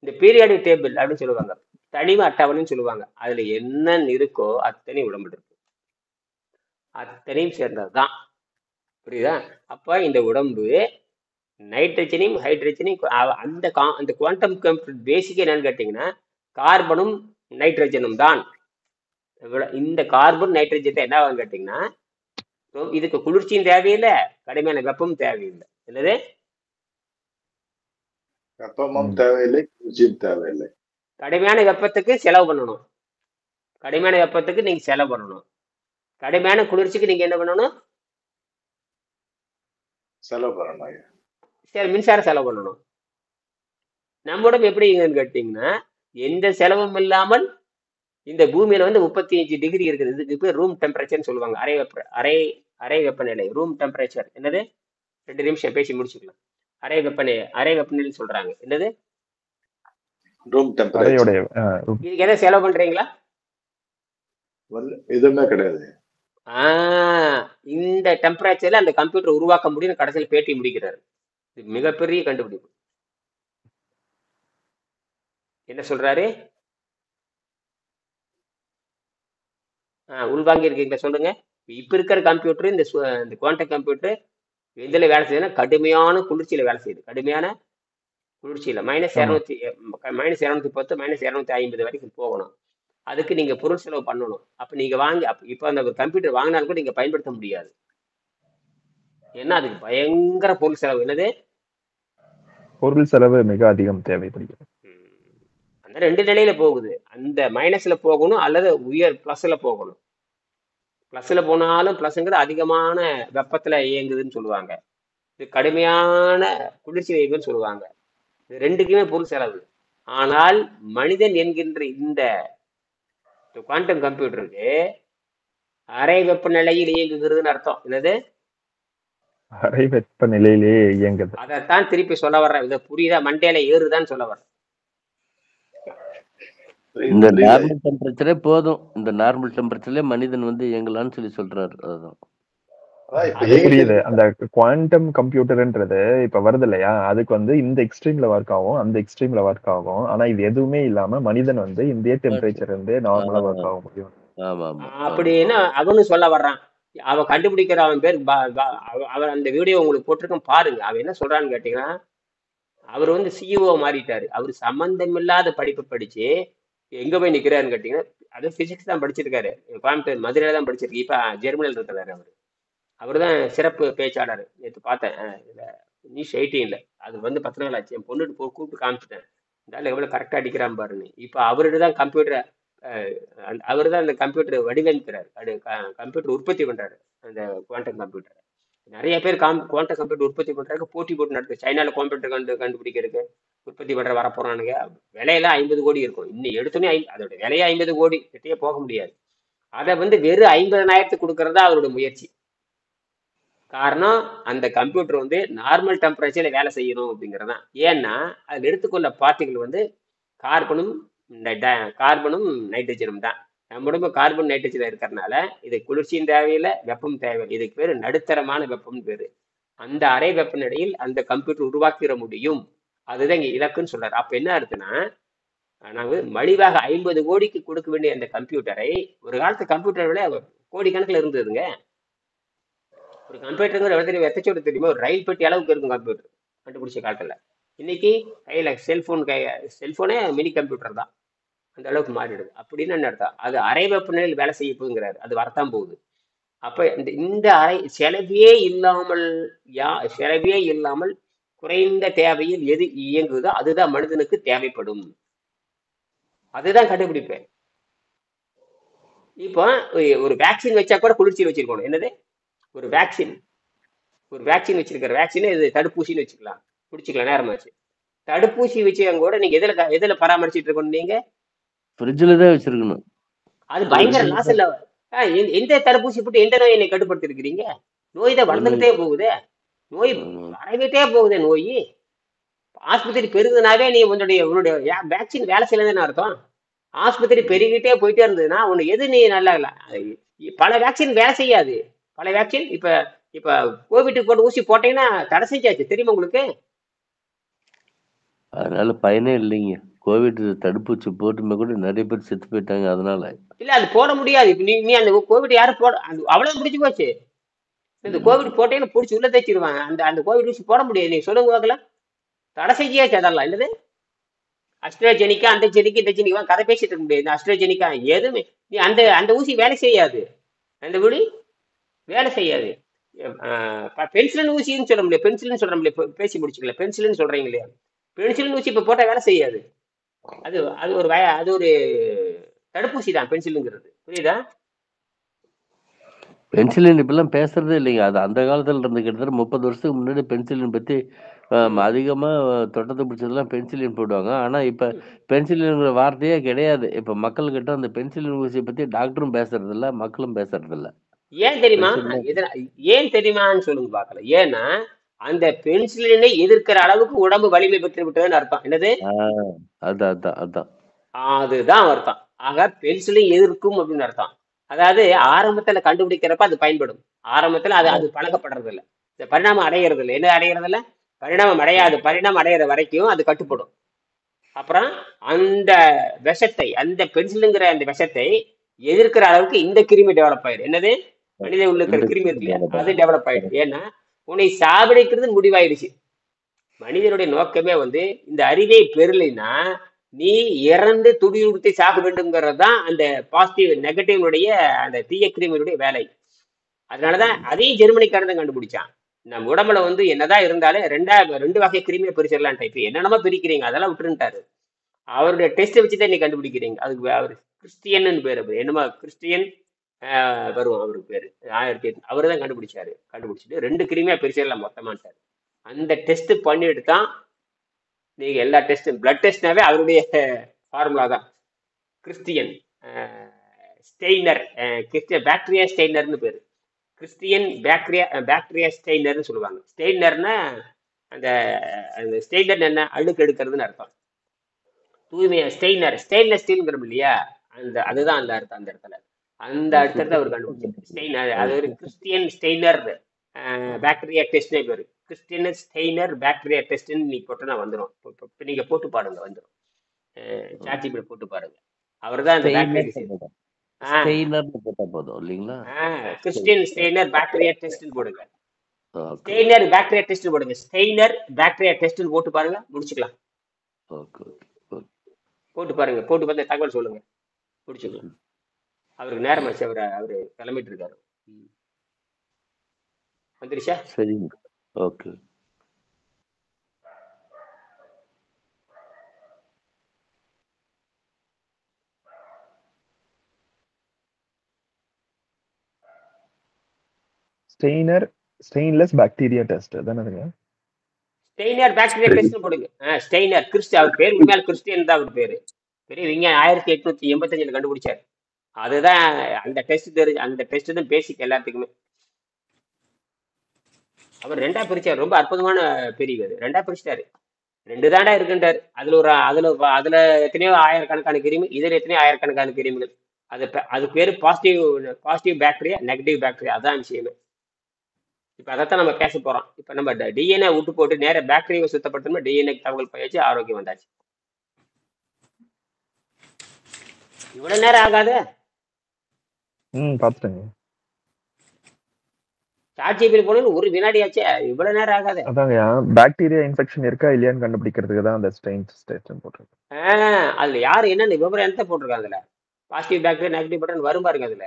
இந்த பீரியாடிக் டேபிள் அப்படின்னு சொல்லுவாங்க, தனிம அட்டவணைன்னு சொல்லுவாங்க. அதுல என்னென்ன இருக்கோ அத்தனை உடம்புல இருக்கு, அத்தனையும் சேர்ந்ததுதான். புரியுதா? அப்ப இந்த உடம்பு நைட்ரஜனையும் ஹைட்ரஜனையும் அந்த குவாண்டம் கம்ப்யூட்டர் பேசிக் என்னன்னு கேட்டீங்கன்னா கார்பனும் நைட்ரஜனும் தான். இந்த கார்பன் நைட்ரஜன் என்னவான்னு கேட்டீங்கன்னா இதுக்கு குளிர்ச்சியும் தேவையில்லை, கடுமையான வெப்பமும் தேவையில்லை. என்னது? வெப்பமும் தேவையில்லை, குளிர்ச்சியும் தேவையில்லை. கடுமையான வெப்பத்துக்கு செலவு பண்ணணும், கடுமையான வெப்பத்துக்கு நீங்க செலவு பண்ணணும். கடுமையான குளிர்ச்சிக்கு நீங்க என்ன பண்ணணும்? செலவு பண்ணணும். சரி, மின்சார செலவு பண்ணணும். நம்ம உடம்பு எப்படிங்கன்னு கேட்டீங்கன்னா எந்த செலவும் இல்லாமல் இந்த பூமியில வந்து 35 டிகிரி இருக்குது. இதுக்கு பேர் ரூம் டெம்பரேச்சர்னு சொல்லுவாங்க. அறை வெப்பநிலை, ரூம் டெம்பரேச்சர். என்னது? 2 நிமிஷம் பேசி முடிச்சுக்கலாம். அறை வெப்பநிலை சொல்றாங்க. என்னது? Room temperature. இதுக்கு எதை செலவு பண்றீங்களா? எதுவுமே கிடையாது. இந்த டெம்பரேச்சர்ல அந்த கம்ப்யூட்டர் உருவாக்க முடியும். கடைசியில் பேட்டி முடிக்கிறாரு. இது மிகப்பெரிய கண்டுபிடிப்பு. என்ன சொல்றாரு? உள்வாங்கி இருக்கீங்களா சொல்லுங்க. இப்ப இருக்கிற கம்ப்யூட்டர் இந்த குவாண்டம் கம்ப்யூட்டர் எதுல வேலை செய்யுதுன்னா கடுமையான குளிர்ச்சியில வேலை செய்யுது. கடுமையான குளிர்ச்சியில ஆமா. -210 -250 வரைக்கும் போகணும். அதுக்கு நீங்க பொருள் செலவு பண்ணணும். அப்ப நீங்க வாங்கி இப்ப அந்த கம்ப்யூட்டர் வாங்கினாலும் கூட நீங்க பயன்படுத்த முடியாது. ஏன்னா அதுக்கு பயங்கர பொருள் செலவு. என்னது? பொருள் செலவு மிக அதிகம் தேவைப்படுகிறது. அந்த 2 நிலையில போகுது. அந்த மைனஸ்ல போகணும் அல்லது உயர் பிளஸ்ல போகணும். பிளஸ்ல போனாலும் பிளஸ்ங்கிறது அதிகமான வெப்பத்துல இயங்குதுன்னு சொல்லுவாங்க. இது கடுமையான குளிர்ச்சியில இயங்குதுன்னு சொல்லுவாங்க. இது ரெண்டுக்குமே பொருள் செலவு. ஆனால் மனிதன் என்கின்ற இந்த குவாண்டம் கம்ப்யூட்டருக்கு அறை வெப்பநிலையில் இயங்குகிறதுன்னு அர்த்தம். என்னது? அறை வெப்ப நிலையிலேயே இயங்குது. அதைத்தான் திருப்பி சொல்ல வர்றேன். இதை புரியுதா? மண்டையில ஏறுதான்னு சொல்ல வர்றேன். இந்த நார்மல் டெம்பரேச்சரே போதும். இந்த நார்மல் டெம்பரேச்சர்லயே மனிதன் வந்து இயங்கலாம்னு சொல்லி சொல்றாரு. அதுதான் புரியுது. அந்த குவாண்டம் கம்ப்யூட்டர்ன்றது இப்ப வருது இல்லையா, அதுக்கு வந்து இந்த எக்ஸ்ட்ரீம்ல ஒர்க் ஆகும், அந்த எக்ஸ்ட்ரீம்ல ஒர்க் ஆகும். ஆனா இது எதுவுமே இல்லாம மனிதன் வந்து இந்த டெம்பரேச்சர் இருந்து நார்மலா ஒர்க் ஆக முடியும். அப்படின்னு அவனு சொல்ல வர்றான். அவ கண்டுபிடிக்கிற அவன் பேர் அவர் அந்த வீடியோ உங்களுக்கு போட்டிருக்கேன் பாருங்க. அவன் என்ன சொல்றான்னு கேட்டீங்கன்னா, அவர் வந்து சிஇஓ மாறிட்டாரு. அவர் சம்பந்தம் இல்லாத படிப்பு படிச்சு எங்க போய் நிக்கிறாருன்னு கேட்டீங்கன்னா, அது பிசிக்ஸ் தான் படிச்சிருக்காரு. கோயம்புத்தூர் மதுரையில தான் படிச்சிருக்கு. இப்ப ஜெர்மனியில் இருக்கிறாரு அவரு. அவர் தான் சிறப்பு பேச்சாளர். நேற்று பார்த்தேன் நியூஸ் 18ல. அது வந்து 10 நாள் ஆச்சு. என் பொண்ணுட்டு கூப்பிட்டு காமிச்சிட்டேன். இருந்தாலும் எவ்வளவு கரெக்டா அடிக்கிறான் பாருன்னு. இப்ப அவர்கிட்ட தான் கம்ப்யூட்டரை அவர் தான் அந்த கம்ப்யூட்டர் வடிவமைக்கிறாரு. கம்ப்யூட்டர் உற்பத்தி பண்றாரு. அந்த குவாண்டம் கம்ப்யூட்டர் நிறைய பேர் குவாண்டம் கம்ப்யூட்டர் உற்பத்தி பண்றதுக்கு போட்டி போட்டு நடக்குது. சைனால கம்ப்யூட்டர் கண்டுபிடிக்கிறதுக்கு உற்பத்தி பண்ற வரப்போறானுங்க. விலையெல்லாம் 50 கோடி இருக்கும். இன்னும் எடுத்துனே அதோட விலையே 50 கோடி கிட்டே போக முடியாது. அதை வந்து வெறும் 50,000 கொடுக்கறதா அவரோட முயற்சி. காரணம் அந்த கம்ப்யூட்டர் வந்து நார்மல் டெம்பரேச்சர்ல வேலை செய்யணும் அப்படிங்கிறதான். ஏன்னா அதுல எடுத்துக்கொள்ள பார்ட்டிகள் வந்து கார்பனும் நைட்ரஜனும் தான். நம்ம உடம்பு கார்பன் நைட்ரஜன் இருக்கிறதுனால இது குளிர்ச்சியும் தேவையில்லை, வெப்பம் தேவையில்லை. இதுக்கு பேரு நடுத்தரமான வெப்பம் பேரு. அந்த அறை வெப்பநிலையில் அந்த கம்ப்யூட்டர் உருவாக்கிட முடியும். அதுதான் இங்க இலக்குன்னு சொல்றாரு. அப்ப என்ன இருக்குன்னா, நாங்க மலிவாக 50 கோடிக்கு கொடுக்க வேண்டிய அந்த கம்ப்யூட்டரை, ஒரு காலத்து கம்ப்யூட்டர் விட கோடி கணக்குல இருந்ததுங்க. ஒரு கம்ப்யூட்டருங்கிற எத்தச்சோடு தெரியுமா? ஒரு ரயில் பெட்டி அளவுக்கு இருக்கும் கம்ப்யூட்டர் கண்டுபிடிச்ச காலத்துல. இன்னைக்கு கையில செல்போனே மினி கம்ப்யூட்டர் தான். அந்த அளவுக்கு மாறிடுது. அப்படின்னு என்ன அர்த்தம்? அது அறை வெப்பநிலையில் வேலை செய்ய போகுங்கிறாரு. அது வரத்தான் போகுது. அப்ப இந்த அறை செலவே இல்லாமல் குறைந்த தேவையில் எது இயங்குதோ அதுதான் மனிதனுக்கு தேவைப்படும். அதுதான் கண்டுபிடிப்பேன். இப்போ ஒரு வேக்சின் வச்சா கூட குளிர்ச்சியில் வச்சிருக்கணும். என்னது? ஒரு வேக்சின் வச்சிருக்கிற வேக்சின் இது தடுப்பூசின்னு வச்சுக்கலாம், குடிச்சுக்கலாம். நேரமாச்சு. தடுப்பூசி வச்சுக்க கூட நீங்க எதுல பராமரிச்சுட்டு இருக்கணும்? நீங்க ஃப்ரிட்ஜ்ல தான் வச்சிருக்கணும். அது பயங்கர லாஸ் இல்ல. எந்த தடுப்பூசி போட்டு எந்த நோயை நீங்க கட்டுப்படுத்தி இருக்கிறீங்க? நோய் தான் வளர்ந்துகிட்டே போகுது. நோய் பரவிட்டே போகுது. நோய் ஆஸ்பத்திரி பெருகுதுனாவே நீ உன்னுடைய வேக்சின் வேலை செய்யலன்னு அர்த்தம். ஆஸ்பத்திரி பெருகிட்டே போயிட்டே இருந்ததுன்னா உனக்கு எது நீ நல்லா இல்லை. பல வேக்சின் வேலை செய்யாது. பல வேக்சின் இப்ப கோவிட்டுக்கு போட்டு ஊசி போட்டீங்கன்னா தடை செஞ்சாச்சு. தெரியுமா உங்களுக்கு? அதனால பயனே இல்லைங்க. கோவிட் தடுப்பூசி போட்டுமே கூட நிறைய பேர் செத்து போயிட்டாங்க. அதனால இல்ல அது போட முடியாது. இப்ப நீ அந்த கோவிட் யாரும் போட அவ்வளவு பிடிச்சு போச்சு. இந்த கோவிட் போட்டேன்னு பிடிச்சி உள்ள தைச்சிருவாங்க. அந்த கோவிட் ஊசி போட முடியாது. நீங்க சொல்லுங்க பார்க்கலாம். தடை செஞ்சாச்சு. அதெல்லாம் என்னது அஸ்ட்ராஜெனிக்கா அந்த செடிக்கு இந்த செடிக்கு கதை பேசிட்டு இருக்க முடியாது. அஸ்ட்ராஜெனிக்கா எதுவுமே நீ அந்த ஊசி வேலை செய்யாது. அந்த ஊசி வேலை செய்யாது. பென்சிலின் ஊசின்னு சொல்ல முடியாது. பென்சிலின் சொல்ற முடியாது. பேசி முடிச்சுக்கல. பென்சிலின் சொல்றீங்க இல்லையா? பென்சிலின் ஊசி இப்ப போட்டா வேலை செய்யாது. அது ஒரு தடுப்பூசி தான் பென்சிலுங்கிறது. புரியுதா? பென்சிலின் இப்பெல்லாம் பேசுறதே இல்லைங்க. அது அந்த காலத்துல இருந்து கிட்டத்தட்ட 30 வருஷத்துக்கு முன்னாடி பென்சிலின் பத்தி அதிகமா தொட்டத்தை பிடிச்சதெல்லாம் பென்சிலின் போடுவாங்க. ஆனா இப்ப பென்சிலின்ங்கிற வார்த்தையே கிடையாது. இப்ப மக்கள் கிட்ட அந்த பென்சிலின் ஊசியை பத்தி டாக்டரும் பேசுறது இல்ல, மக்களும் பேசுறது இல்ல. ஏன் தெரியுமா? ஏன் தெரியுமான்னு சொல்லுங்க பார்க்கலாம். ஏன்னா அந்த பென்சிலினை எதிர்க்கிற அளவுக்கு உடம்பு வலிமை பெற்று விட்டதுன்னு அர்த்தம். என்னது? அதுதான் அர்த்தம். ஆக பென்சிலின் எதிர்க்கும் அப்படின்னு அர்த்தம். அதாவது ஆரம்பத்துல கண்டுபிடிக்கிறப்ப அது பயன்படும். ஆரம்பத்துல அது பழக்கப்படுறது இல்லை. இந்த பரிணாமம் அடைகிறது இல்லை. என்ன அடைகிறது இல்லை? பரிணாமம் அடையாது. பரிணாமம் அடைகிற வரைக்கும் அது கட்டுப்படும். அப்புறம் அந்த விஷத்தை, அந்த பென்சிலுங்கிற அந்த விஷத்தை எதிர்க்கிற அளவுக்கு இந்த கிருமி டெவலப் ஆயிடும். என்னது? மனித உள்ள இருக்கிற இந்த கிருமி இருக்கு இல்லையா, டெவலப் அது ஆகும். டெவலப் ஆயிடும். ஏன்னா உன்னை சாவடிக்கிறது முடிவாயிடுச்சு. மனிதனுடைய நோக்கமே வந்து இந்த அறிவை பெறலைன்னா நீ இறந்து துடியுறுத்தி சாக வேண்டும்ங்கிறது தான் அந்த பாசிட்டிவ் நெகட்டிவ்னுடைய அந்த தீய கிருமியினுடைய வேலை. அதனாலதான் அதையும் ஜெர்மனிக்காரன் தான் கண்டுபிடிச்சான். நம்ம உடம்புல வந்து என்னதான் இருந்தாலும் ரெண்டு வகை கிருமியை பிரிச்சிடலாம். டைப் என்னென்னமோ பிரிக்கிறீங்க, அதெல்லாம் விட்டுருட்டாரு. அவருடைய டெஸ்ட் வச்சுதான் நீ கண்டுபிடிக்கிறீங்க. அதுக்கு அவர் கிறிஸ்டியன் பேரு, என்னமோ கிறிஸ்டியன் வரும் அவருக்கு பேரு. 1800 அவரு தான் கண்டுபிடிச்சிட்டு 2 கிருமியா பிரிச்சிடலாம் மொத்தமாட்டாரு. அந்த டெஸ்ட் பண்ணிட்டு தான் நீங்க எல்லா டெஸ்டும், பிளட் டெஸ்ட்னாவே அவருடைய ஃபார்முலா தான். கிறிஸ்டியன் ஸ்டெய்னர், கிறிஸ்டியன் பாக்டீரியா ஸ்டெய்னர்னு பேரு. கிறிஸ்டியன் பாக்டீரியா ஸ்டெய்னர்னு சொல்லுவாங்க. ஸ்டெய்னர்னா அந்த ஸ்டெய்னர் என்ன, அழுக்கு எடுக்கிறதுன்னு அர்த்தம். தூய்மையா ஸ்டெயின்லெஸ் ஸ்டீல்ங்கிறோம் இல்லையா, அதுதான் அந்த அர்த்தம். அந்த இடத்துல அந்த அர்த்தத்தை அவர் கண்டுபிடிச்சார். ஸ்டெய்னர், அது ஒரு கிறிஸ்டியன் ஸ்டெய்னர் பாக்டீரியா டெஸ்ட்னே பேரு. கிறிஸ்டியன் ஸ்டெய்னர் பாக்டீரியா டெஸ்ட்னு நீ போட்டோன்னா வந்துடும். இப்போ நீங்க போட்டு பாருங்க, வந்துடும். சாட்சிபிடி போட்டு பாருங்க. அவர் தான் அந்த பாக்டீரியா ஸ்டெய்னர்னு போட்டா போதும் இல்லைங்களா? கிறிஸ்டியன் ஸ்டெய்னர் பாக்டீரியா டெஸ்ட்னு போடுங்க. ஸ்டெய்னர் பாக்டீரியா டெஸ்ட் போடுங்க. ஸ்டெய்னர் பாக்டீரியா டெஸ்ட்னு போட்டு பாருங்க, முடிச்சுக்கலாம். போட்டு பாருங்க, போட்டு பார்த்து தகவல் சொல்லுங்க, முடிச்சுக்கலாம். அவருக்கு நேரம் ஆச்சு, அவரு கிளம்பிட்டு இருக்காரு. வந்துருச்சா? சரிங்க. ஓகே. ஸ்டெயின்லெஸ் பாக்டீரியா டெஸ்ட் தானேங்க? ஸ்டெய்னர் பாக்டீரியா டெஸ்ட் போடுங்க. ஸ்டெய்னர் அவர் பேர் உண்மையால் கிறிஸ்டியன் தான். அவர் பேரு பெரிய விஞ்ஞானி 1885 கண்டுபிடிச்சார். அதுதான் அந்த டெஸ்ட் தெரிஞ்சு, அந்த டெஸ்ட் தான் பேசிக் எல்லாத்துக்குமே. அவர் 2ஆ பிரிச்சார். ரொம்ப அற்புதமான பிரிவு அது. 2ஆ பிரிச்சிட்டாரு. 2 தாண்டா இருக்குன்றாரு. அதுல எத்தனையோ ஆயிரக்கணக்கான கிருமி, இதுல எத்தனையோ ஆயிரக்கணக்கான கிருமிகள். அது பேரு பாசிட்டிவ் பாக்டீரியா, நெகட்டிவ் பாக்டீரியா. அதான் விஷயமே. இப்ப அதைத்தான் நம்ம பேச போறோம். இப்ப நம்ம டிஎன்ஏ விட்டு போட்டு நேர பாக்டீரியாவை சுத்தப்படுத்தணும், டிஎன்ஏ தகவல் பயிற்சி, ஆரோக்கியம் வந்தாச்சு. இவ்வளவு நேரம் ஆகாது. பாத்துட்டேங்க. சாட்சியபில் போன ஒரு வினாடி ஆச்சு, இவ்வளவு நேரம் ஆகாது. அதாங்க பாக்டீரியா இன்ஃபெக்ஷன் இருக்கா இல்லையான்னு கண்டுபிடிக்கிறதுக்கு தான் அந்த ஸ்டெயின் டெஸ்ட் போட்டிருக்கேன். அதுல யாரு என்னன்னு விவரம் என்ன போட்டிருக்காங்க. அதுல பாசிட்டிவ் பாக்டீரியா நெகட்டிவ் பட்டன் வரும் பாருங்க. அதுல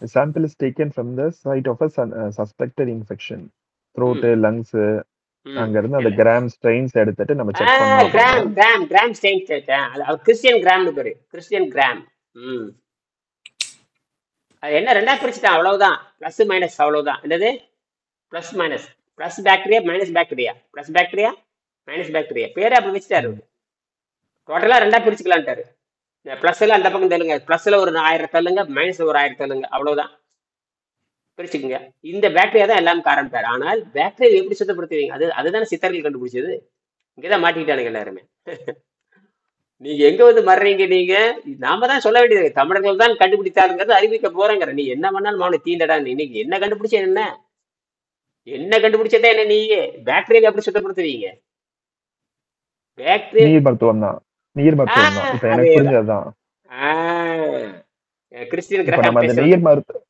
The sample is taken from the site of a suspected infection. Throat, lungs, அங்க இருந்து அந்த கிராம் ஸ்ட்ரெயின்ஸ் எடுத்துட்டு நம்ம செக் பண்ணோம். கிராம் ஸ்ட்ரெயின்ஸ் அது கிறிஸ்டியன் கிராம்னு பேரு. Christian gram. அது என்ன 2ஆ பிரிச்சுட்டான், அவ்வளவுதான். பிளஸ் மைனஸ், அவ்வளவுதான். என்னது plus minus? Plus bacteria minus bacteria, plus bacteria minus bacteria. பேரே அப்படி வச்சுட்டாரு. டோட்டலா 2ஆ பிரிச்சுக்கலான்ட்டாரு. பிளஸ்ல அந்த பக்கம் தள்ளுங்க, பிளஸ்ல ஒரு 1000 தள்ளுங்க, மைனஸ்ல ஒரு 1000 தள்ளுங்க, அவ்வளவுதான். பிரிச்சுக்குங்க. இந்த பாக்டீரியா தான் எல்லாம் காரணம் பேர். ஆனால் பாக்டீரியா எப்படி சுத்தப்படுத்துவீங்க? அதுதானே சித்தர்கள் கண்டுபிடிச்சது. இங்கதான் மாட்டிக்கிட்டானுங்க எல்லாருமே. நீங்க எங்க வந்து மர்றீங்க? நீங்க நாம தான் சொல்ல வேண்டியது, தமிழர்கள் தான் கண்டுபிடித்தாருங்கிறது அறிவிக்க போறேங்கிற. நீ என்ன பண்ணாலும் அவனை தீண்டடா. இன்னைக்கு என்ன கண்டுபிடிச்ச, என்ன கண்டுபிடிச்சதா என்ன? நீ பாக்டீரியா எப்படி சுத்தப்படுத்துவீங்க? நீர் மருத்துவம் தான். இப்ப எனக்கு புரிஞ்சதுதான்.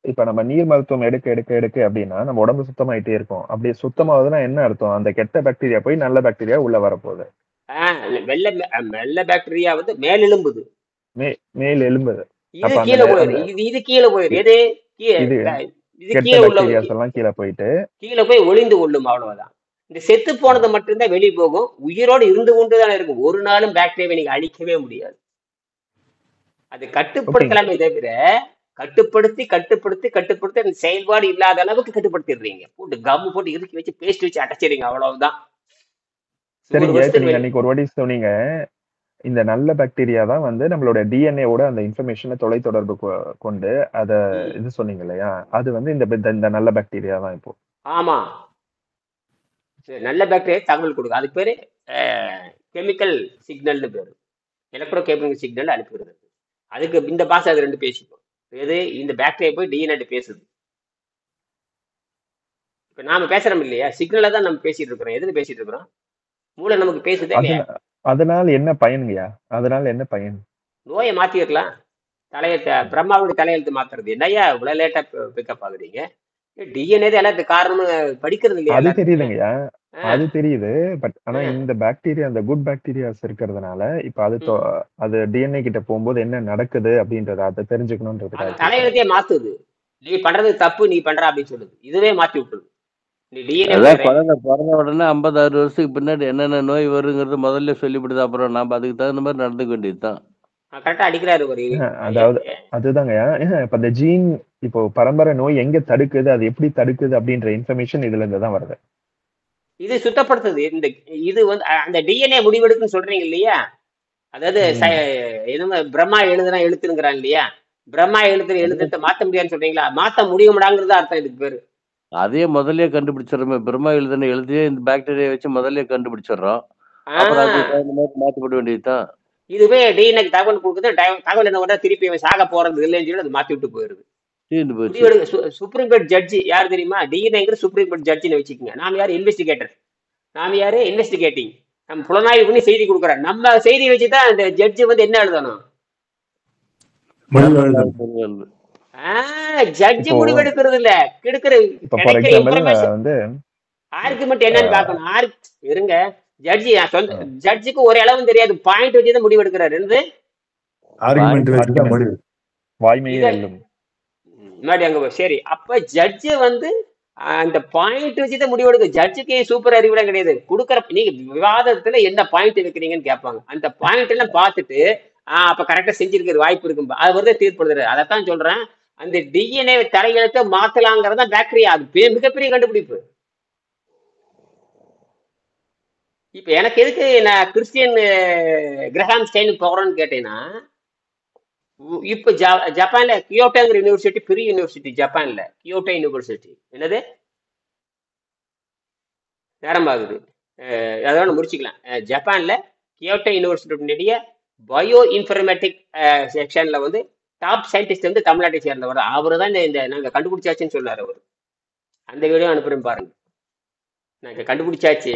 இப்ப நம்ம நீர் மருத்துவம் எடுக்க அப்படின்னா நம்ம உடம்பு சுத்தமாயிட்டே இருக்கும். அப்படியே சுத்தமாவதுன்னா என்ன அர்த்தம்? அந்த கெட்ட பாக்டீரியா போய் நல்ல பாக்டீரியா உள்ள வரப்போகுது. வெள்ள பாக்டீரியா வந்து மேல் எலும்புது, மேல் எலும்புது. இது கீழே போயிரு. கீழே போய் ஒளிந்து கொள்ளும், அவ்வளவுதான். இந்த செத்து போனது மட்டும்தான் வெளியே போகும். உயிரோடு இருந்து கொண்டுதான் இருக்கும். ஒரு நாளும் பாக்டீரியாவை நீங்க அழிக்கவே முடியாது. அது கட்டுப்படுத்தலாமே தவிர கட்டுப்படுத்தி அந்த செயல்பாடு இல்லாத அளவுக்கு கட்டுப்படுத்திடுறீங்க. போட்டு கம் போட்டு இறுக்கி வச்சு பேஸ்ட் வச்சு அடைச்சிடுங்க, அவ்வளவுதான். நீங்க ஒரு வாட்டி சொன்னீங்க, இந்த நல்ல பாக்டீரியா தான் வந்து நம்மளோட டிஎன்ஏவோட அந்த இன்ஃபர்மேஷனை தொலைத்தொடர்பு கொண்டு அத இது சொன்னீங்க இல்லையா? அது வந்து இந்த நல்ல பாக்டீரியா தான். இப்போ ஆமா, நல்ல பாக்டீரியா தகவல் கொடுக்கும். அதுக்கு பேரு கெமிக்கல் சிக்னல்னு பேரு. எலக்ட்ரோ கெமிக்கல் சிக்னல் அனுப்புகிறது. அதுக்கு இந்த பாஷை அது 2 பேசிக்கும். எது? இந்த பாக்டீரியா போய் டிஎன்ஏ பேசுது. இப்ப நாம பேசுறோம் இல்லையா, சிக்னலை தான் நம்ம பேசிட்டு இருக்கிறோம். எதுல பேசிட்டு இருக்கிறோம்? மூளை நமக்கு பேசுதே இல்லையா? அதனால என்ன பயனுங்கய்யா? அதனால என்ன பயன்? நோயை மாத்திரலாம். பிரம்மாவோட தலையெழுத்து மாத்துறது என்னய்யா இவ்வளவு லேட்டா பிக்கப் ஆகுறீங்க? டிஎன்ஏ தான் எல்லாத்துக்கு காரணம்னு படிக்கிறது இல்லையா அது எல்லாருமே? தெரியுதுங்கய்யா. ஆ, அது தெரியுது. பட் ஆனா ஆ, இந்த பாக்டீரியா, அந்த குட் பாக்டீரியாஸ் இருக்கிறதுனால, இப்ப ம். அது டிஎன்ஏ கிட்ட போகும்போது என்ன நடக்குது அப்படின்றத அதை அது தெரிஞ்சுக்கணுன்றதுக்காக கேக்குறேன். தலையெழுத்தையே மாத்துது. நீ பண்றது தப்பு, நீ பண்ற அப்படின்னு சொல்லுது. இதுவே மாத்தி விட்டுருது. நீ டிஎன்ஏ அதான் குழந்தை பிறந்த உடனே 50-60 வருஷத்துக்கு பின்னாடி என்னென்ன நோய் வருங்கிறது முதல்ல சொல்லிவிடுது. அப்புறம் நாம அதுக்கு தகுந்த மாதிரி நடந்துக்க வேண்டியதுதான். கரெக்டா அடிக்கிறாரு ஒரு அதாவது அதுதாங்கய்யா. இப்ப அந்த ஜீன் இப்போ பரம்பரை நோய் எங்க தடுக்குது, அது எப்படி தடுக்குது அப்படின்ற இன்ஃபர்மேஷன் இதுல இருந்து தான் வருது. இது சுத்தப்படுத்துது. இது வந்து அந்த டிஎன்ஏ முடிவெடுக்குன்னு சொல்றீங்க இல்லையா? அதாவது எதுவும் பிரம்மா எழுதுனா எழுத்துங்கிறான் இல்லையா? பிரம்மா எழுதுறத மாத்த முடியாதுன்னு சொல்றீங்களா? மாத்த முடியுமாடாங்கிறது அர்த்தம் இதுக்கு பேரு. அதே முதல்ல கண்டுபிடிச்சிடறோமே. பிரம்மா எழுதுன எழுதியே இந்த பாக்டீரியா வச்சு முதல்ல கண்டுபிடிச்சிடறோம். ஆ, அப்புறம் அதுக்கு தகுந்த மாதிரி மாற்றப்பட வேண்டியதுதான். இதுவே டிஎன்ஏக்கு தகவல் கொடுக்குது. தகவல் என்ன பண்ணா திருப்பி அவன் சாக போறது இல்லைன்னு சொல்லி அது மாத்தி விட்டு போயிருது. தீர்ந்து போச்சு. முடிவெடுக்க சுப்ரீம் கோர்ட் ஜட்ஜி யார் தெரியுமா? டிஎன்ஏங்கிற சுப்ரீம் கோர்ட் ஜட்ஜின்னு வச்சுக்கோங்க. நாம யாரு? இன்வெஸ்டிகேட்டர். நாம யாரு? இன்வெஸ்டிகேட்டிங். நம்ம புலனாய்வு பண்ணி செய்தி கொடுக்குறோம். நம்ம செய்தி வச்சுதான் அந்த ஜட்ஜி வந்து என்ன எழுதணும்? ஜட்ஜி முடிவெடுக்கிறது இல்ல, கிடைக்கிற இன்ஃபர்மேஷன் வந்து ஆர்குமெண்ட் என்னன்னு பாக்கணும். இருங்க, ஜட்ஜி ஜட்ஜுக்கு ஒரு அளவும் தெரியாது, பாயிண்ட் வச்சுதான் முடிவு எடுக்கிறாரு. முன்னாடி அங்க சரி, அப்ப ஜட்ஜு வந்து அந்த பாயிண்ட் வச்சுதான் முடிவு எடுக்க. ஜட்ஜுக்கு சூப்பர் அறிவுலாம் கிடையாது. கொடுக்குற நீங்க விவாதத்துல என்ன பாயிண்ட் வைக்கிறீங்கன்னு கேட்பாங்க. அந்த பாயிண்ட் எல்லாம் பார்த்துட்டு அப்ப கரெக்டா செஞ்சிருக்கிற வாய்ப்பு இருக்கும், அது வந்து தீர்ப்படுது. அதைத்தான் சொல்றேன். அந்த டிஎன்ஏ தலையெழுத்தை மாத்தலாங்கிறதா பாக்டீரியா. அது மிகப்பெரிய கண்டுபிடிப்பு. இப்ப எனக்கு எதுக்கு நான் கிறிஸ்டியன் கிரஹாம் ஸ்டைனுக்கு போகிறோன்னு கேட்டேன்னா, இப்ப ஜப்பான்ல கியோட்டோங்கிற யூனிவர்சிட்டி பெரிய யூனிவர்சிட்டி. ஜப்பான்ல கியோட்டோ யூனிவர்சிட்டி. என்னது நேரம் ஆகுது, அதோட முடிச்சுக்கலாம். ஜப்பான்ல கியோட்டோ யூனிவர்சிட்டி பயோ இன்ஃபர்மேட்டிக் செக்ஷன்ல வந்து டாப் சயின்டிஸ்ட் வந்து தமிழ்நாட்டை சேர்ந்தவர். அவரு தான் இந்த நாங்க கண்டுபிடிச்சாச்சுன்னு சொன்னார் அவர். அந்த வீடியோ அனுப்புறேன் பாருங்க. நாங்க கண்டுபிடிச்சாச்சு.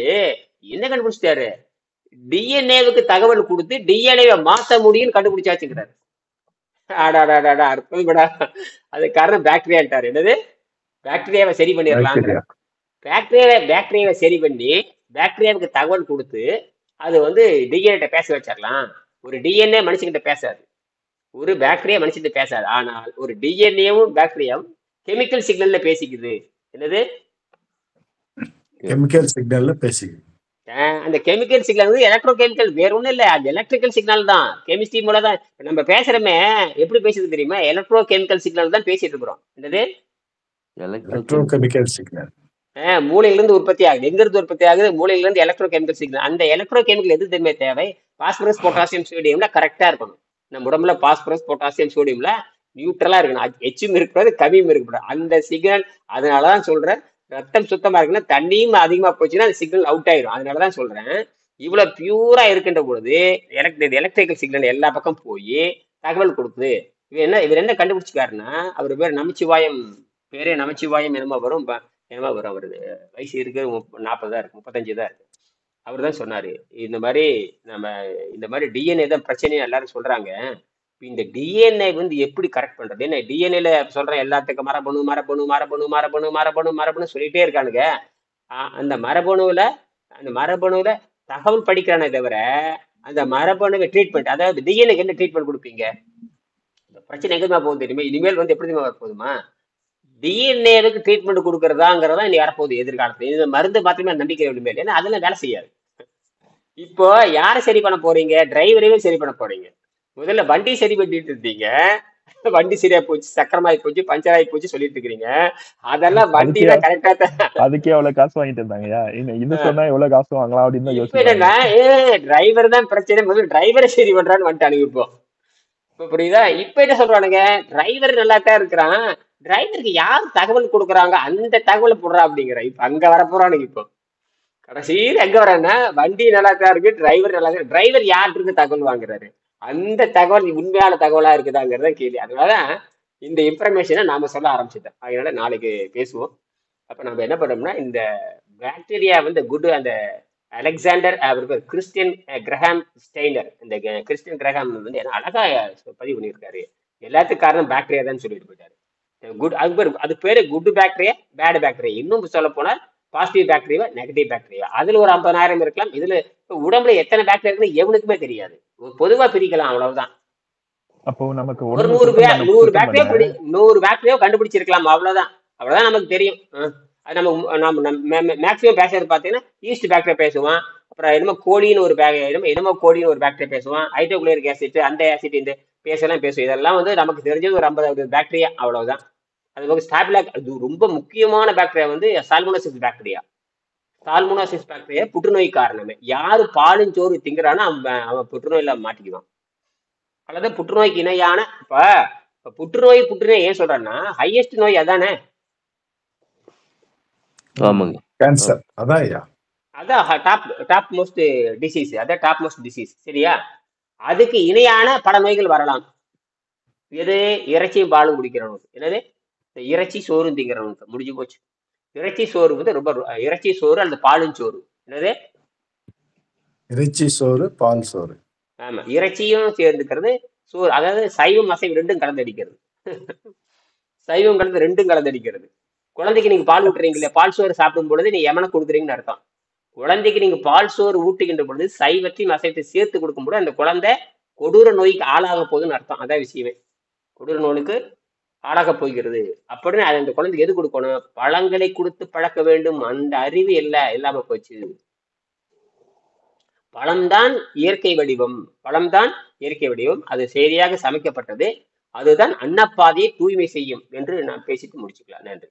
என்ன கண்டுபிடிச்சிட்டாரு? டிஎன்ஏவுக்கு தகவல் கொடுத்து டிஎன்ஏவை மாத்த முடியும்னு கண்டுபிடிச்சாச்சுங்கிறாரு. ஆடாடாடாடா அற்புதம் கூட. அது காரணம் பாக்டீரியாட்டாரு. என்னது? பாக்டீரியாவை சரி பண்ணிடலாம். பாக்டீரியாவை சரி பண்ணி பாக்டீரியாவுக்கு தகவல் கொடுத்து அது வந்து டிஎன்ஏ பேச வச்சிடலாம். ஒரு டிஎன்ஏ மனுஷங்கிட்ட பேசாது, ஒரு பாக்டீரியா மனுஷங்கிட்ட பேசாது. ஆனால் ஒரு டிஎன்ஏவும் பாக்டீரியாவும் கெமிக்கல் சிக்னல்ல பேசிக்குது. என்னது? கெமிக்கல் சிக்னல்ல பேசிக்குது. அந்த கெமிக்கல் சிக்னல் வந்து எலக்ட்ரோ கெமிக்கல், வேற ஒண்ணும் இல்ல. அது எலக்ட்ரிக்கல் சிக்னல் தான். கெமிஸ்ட்ரி மூலம் தான் நம்ம பேசுறோமே. எப்படி பேசுறது தெரியுமா? எலக்ட்ரோ கெமிக்கல் சிக்னல் தான் பேசிட்டு இருக்கிறோம். என்னது? எலக்ட்ரோ கெமிக்கல் சிக்னல் மூளையில இருந்து உற்பத்தி ஆகுது. எங்க இருந்து உற்பத்தி ஆகுது? மூளையில இருந்து எலக்ட்ரோ கெமிக்கல் சிக்னல். அந்த எலக்ட்ரோ கெமிக்கல் எது தெரியுமே தேவை? பாஸ்பரஸ், பொட்டாசியம், சோடியம்ல கரெக்டா இருக்கணும். நம்ம உடம்புல பாஸ்பரஸ், பொட்டாசியம், சோடியம்ல நியூட்ரலா இருக்கணும். எச்சும் இருக்கக்கூடாது, கம்மியும் இருக்கக்கூடாது. அந்த சிக்னல். அதனாலதான் சொல்றேன், ரத்தம் சுத்தமா இருக்குன்னா தண்ணியும் அதிகமா போச்சுன்னா அந்த சிக்னல் அவுட் ஆயிரும். அதனாலதான் சொல்றேன், இவ்வளவு பியூரா இருக்கின்ற பொழுது எலக்ட்ரிக்கல் சிக்னல் எல்லா பக்கம் போய் தகவல் கொடுக்குது. இவர் என்ன கண்டுபிடிச்சிக்காருன்னா, அவர் பேர் நமச்சிவாயம். பேரே நமச்சிவாயம் என்னமா வரும், என்னமா வரும். அவரு வயசு இருக்கு 40 தான் இருக்கு, 35 தான் இருக்கு. அவர் தான் சொன்னாரு, இந்த மாதிரி டிஎன்ஏ தான் பிரச்சனைன்னு எல்லாரும் சொல்றாங்க. இந்த டிஎன்ஏ வந்து எப்படி கரெக்ட் பண்றது? என்ன டிஎன்ஏல சொல்றேன் எல்லாத்துக்கும் மரபணு மரபணு மரபணு மரபணு மரபணு மரபணு சொல்லிட்டே இருக்கானுங்க. அந்த மரபணுல தகவல் படிக்கிறானே தவிர அந்த மரபணுவை ட்ரீட்மெண்ட், அதாவது டிஎன்ஏக்கு என்ன ட்ரீட்மெண்ட் கொடுப்பீங்க? பிரச்சனை எங்கேயுமா போகுது தெரியுமா? இனிமேல் வந்து எப்படி வரப்போகுதுமா, டிஎன்ஏவுக்கு ட்ரீட்மெண்ட் கொடுக்கறதாங்கிறதா இனி வரப்போகுது எதிர்காலத்துல. இது மருந்து மாத்திரமே நம்பிக்கை இனிமேல். ஏன்னா அதெல்லாம் வேலை செய்யாது. இப்போ யாரை சரி பண்ண போறீங்க? டிரைவரையும் சரி பண்ண போறீங்க. முதல்ல வண்டி சரி பண்ணிட்டு இருந்தீங்க, வண்டி சரியா போச்சு, சக்கரமாயி போச்சு, பஞ்சர் ஆகி போச்சு சொல்லிட்டு இருக்கிறீங்க. அதெல்லாம் வண்டி தான் கரெக்டா தான். அதுக்கே எவ்வளவு காசு வாங்கிட்டு இருந்தாங்கயா? இன்னும் சொன்னா எவ்வளவு காசு வாங்கலாம் அப்படின்னு தான் யோசிச்சு. என்னன்னா டிரைவர் தான் பிரச்சனை. முதல்ல டிரைவரை சரி பண்றான்னு வந்துட்டானுங்க. இப்போ புரியுதா? இப்ப என்ன சொல்றானுங்க, டிரைவர் நல்லா தான் இருக்கிறான், டிரைவருக்கு யார் தகவல் கொடுக்குறாங்க அந்த தகவலை போடுறா அப்படிங்கிற. இப்ப அங்க வரப்போறானுங்க. இப்போ கடைசியில் எங்க வரான்னா, வண்டி நல்லா தான் இருக்கு, டிரைவர் நல்லா இருக்கு. டிரைவர் யார்கிட்ட இருந்து தகவல் வாங்குறாரு? அந்த தகவல் உண்மையான தகவலா இருக்குதாங்கிறத கேள்வி. அதனாலதான் இந்த இன்ஃபர்மேஷனை நாம சொல்ல ஆரம்பிச்சிட்டோம். அதனால நாளைக்கு பேசுவோம். அப்ப நம்ம என்ன பண்ணோம்னா, இந்த பாக்டீரியா வந்து குட், அந்த அலெக்சாண்டர் அவர் பேர் கிறிஸ்டியன் கிரஹாம் ஸ்டெய்னர். இந்த கிறிஸ்டியன் கிரஹாம் வந்து என்ன அழகா பதிவு பண்ணியிருக்காரு. எல்லாத்துக்கும் காரணம் பாக்டீரியா தான் சொல்லிட்டு போயிட்டாரு. குட் அது பேரு குட் பாக்டீரியா பேட் பாக்டீரியா. இன்னும் சொல்ல போனால் பாசிட்டிவ் பாக்டீரியா நெகட்டிவ் பாக்டீரியா. அதுல ஒரு 50,000 இருக்கலாம். இதுல உடம்புல எத்தனை பாக்டீரியா இருக்குன்னு எவனுக்குமே தெரியாது. பொதுவா பிரிக்கலாம், அவ்வளவுதான். அப்போ நமக்கு ஒரு உடம்பு 100 பாக்டீரியா கண்டுபிடிச்சிருக்கலாம், அவ்வளவுதான். அவ்வளவுதான் நமக்கு தெரியும். அது நம்ம மேக்சிமம் பேசுறது பாத்தீங்கன்னா ஈஸ்ட் பாக்டீரியா பேசுவான். அப்புறம் என்னமோ கோழின்னு ஒரு என்னமோ கோழின்னு ஒரு பாக்டீரியா பேசுவான். ஹைட்ரோகுளோரிக் ஆசிட், அந்த ஆசிட், இந்த பேசலாம் பேசுவோம். இதெல்லாம் வந்து நமக்கு தெரிஞ்சது ஒரு 50 பாக்டீரியா, அவ்வளவுதான். அது போக ஸ்டாபிலாக், அது ரொம்ப முக்கியமான பாக்டீரியா வந்து சால்மோனசிஸ் பாக்டீரியா. சால்மோனசிஸ் பாக்டீரியா புற்றுநோய் காரணமே. யாரு பாலும் சோறு திங்கிறானோ அவன் புற்றுநோயில மாட்டிக்குவான். அல்லது புற்றுநோய்க்கு இணையான இப்ப புற்றுநோய் ஏன் சொல்றேன்னா ஹையஸ்ட் நோய் அதானே. ஆமாங்க, கேன்சர் அதான் ஐயா, அதான் டாப் மோஸ்ட் டிசீஸ். அதான் டாப் மோஸ்ட் டிசீஸ், சரியா? அதுக்கு இணையான பல நோய்கள் வரலாம். எது? இறைச்சியும் பாலும் குடிக்கிறவனுக்கு. என்னது? இறைச்சி சோறும் திங்கிறவனுக்கு முடிஞ்சு போச்சு. இறைச்சி சோறு வந்து ரொம்ப இறைச்சி சோறு அல்லது பாலும் சோறு. என்னது? இறைச்சி சோறு பால் சோறு. ஆமா, இறைச்சியும் சேர்ந்துக்கிறது சோறு. அதாவது சைவம் அசைவம் ரெண்டும் கலந்தடிக்கிறது. சைவம் கலந்து ரெண்டும் கலந்தடிக்கிறது. குழந்தைக்கு நீங்க பால் ஊட்டுறீங்களே, பால் சோறு சாப்பிடும் பொழுது நீ எமனை கொடுக்குறீங்கன்னு அர்த்தம். குழந்தைக்கு நீங்க பால் சோறு ஊட்டுகின்ற பொழுது சைவத்தையும் அசைவத்தை சேர்த்து கொடுக்கும்போது அந்த குழந்தை கொடூர நோய்க்கு ஆளாக போகுதுன்னு அர்த்தம். அதான் விஷயமே. கொடூர நோய்க்கு ஆளாக போகிறது. அப்படின்னு அது அந்த குழந்தைக்கு எது கொடுக்கணும்? பழங்களை கொடுத்து பழக்க வேண்டும். அந்த அறிவு இல்லாம போச்சு. பழம்தான் இயற்கை வடிவம். பழம்தான் இயற்கை வடிவம். அது சரியாக சமைக்கப்பட்டது. அதுதான் அன்னப்பாதையை தூய்மை செய்யும் என்று நான் பேசிட்டு முடிச்சுக்கலாம். நன்றி.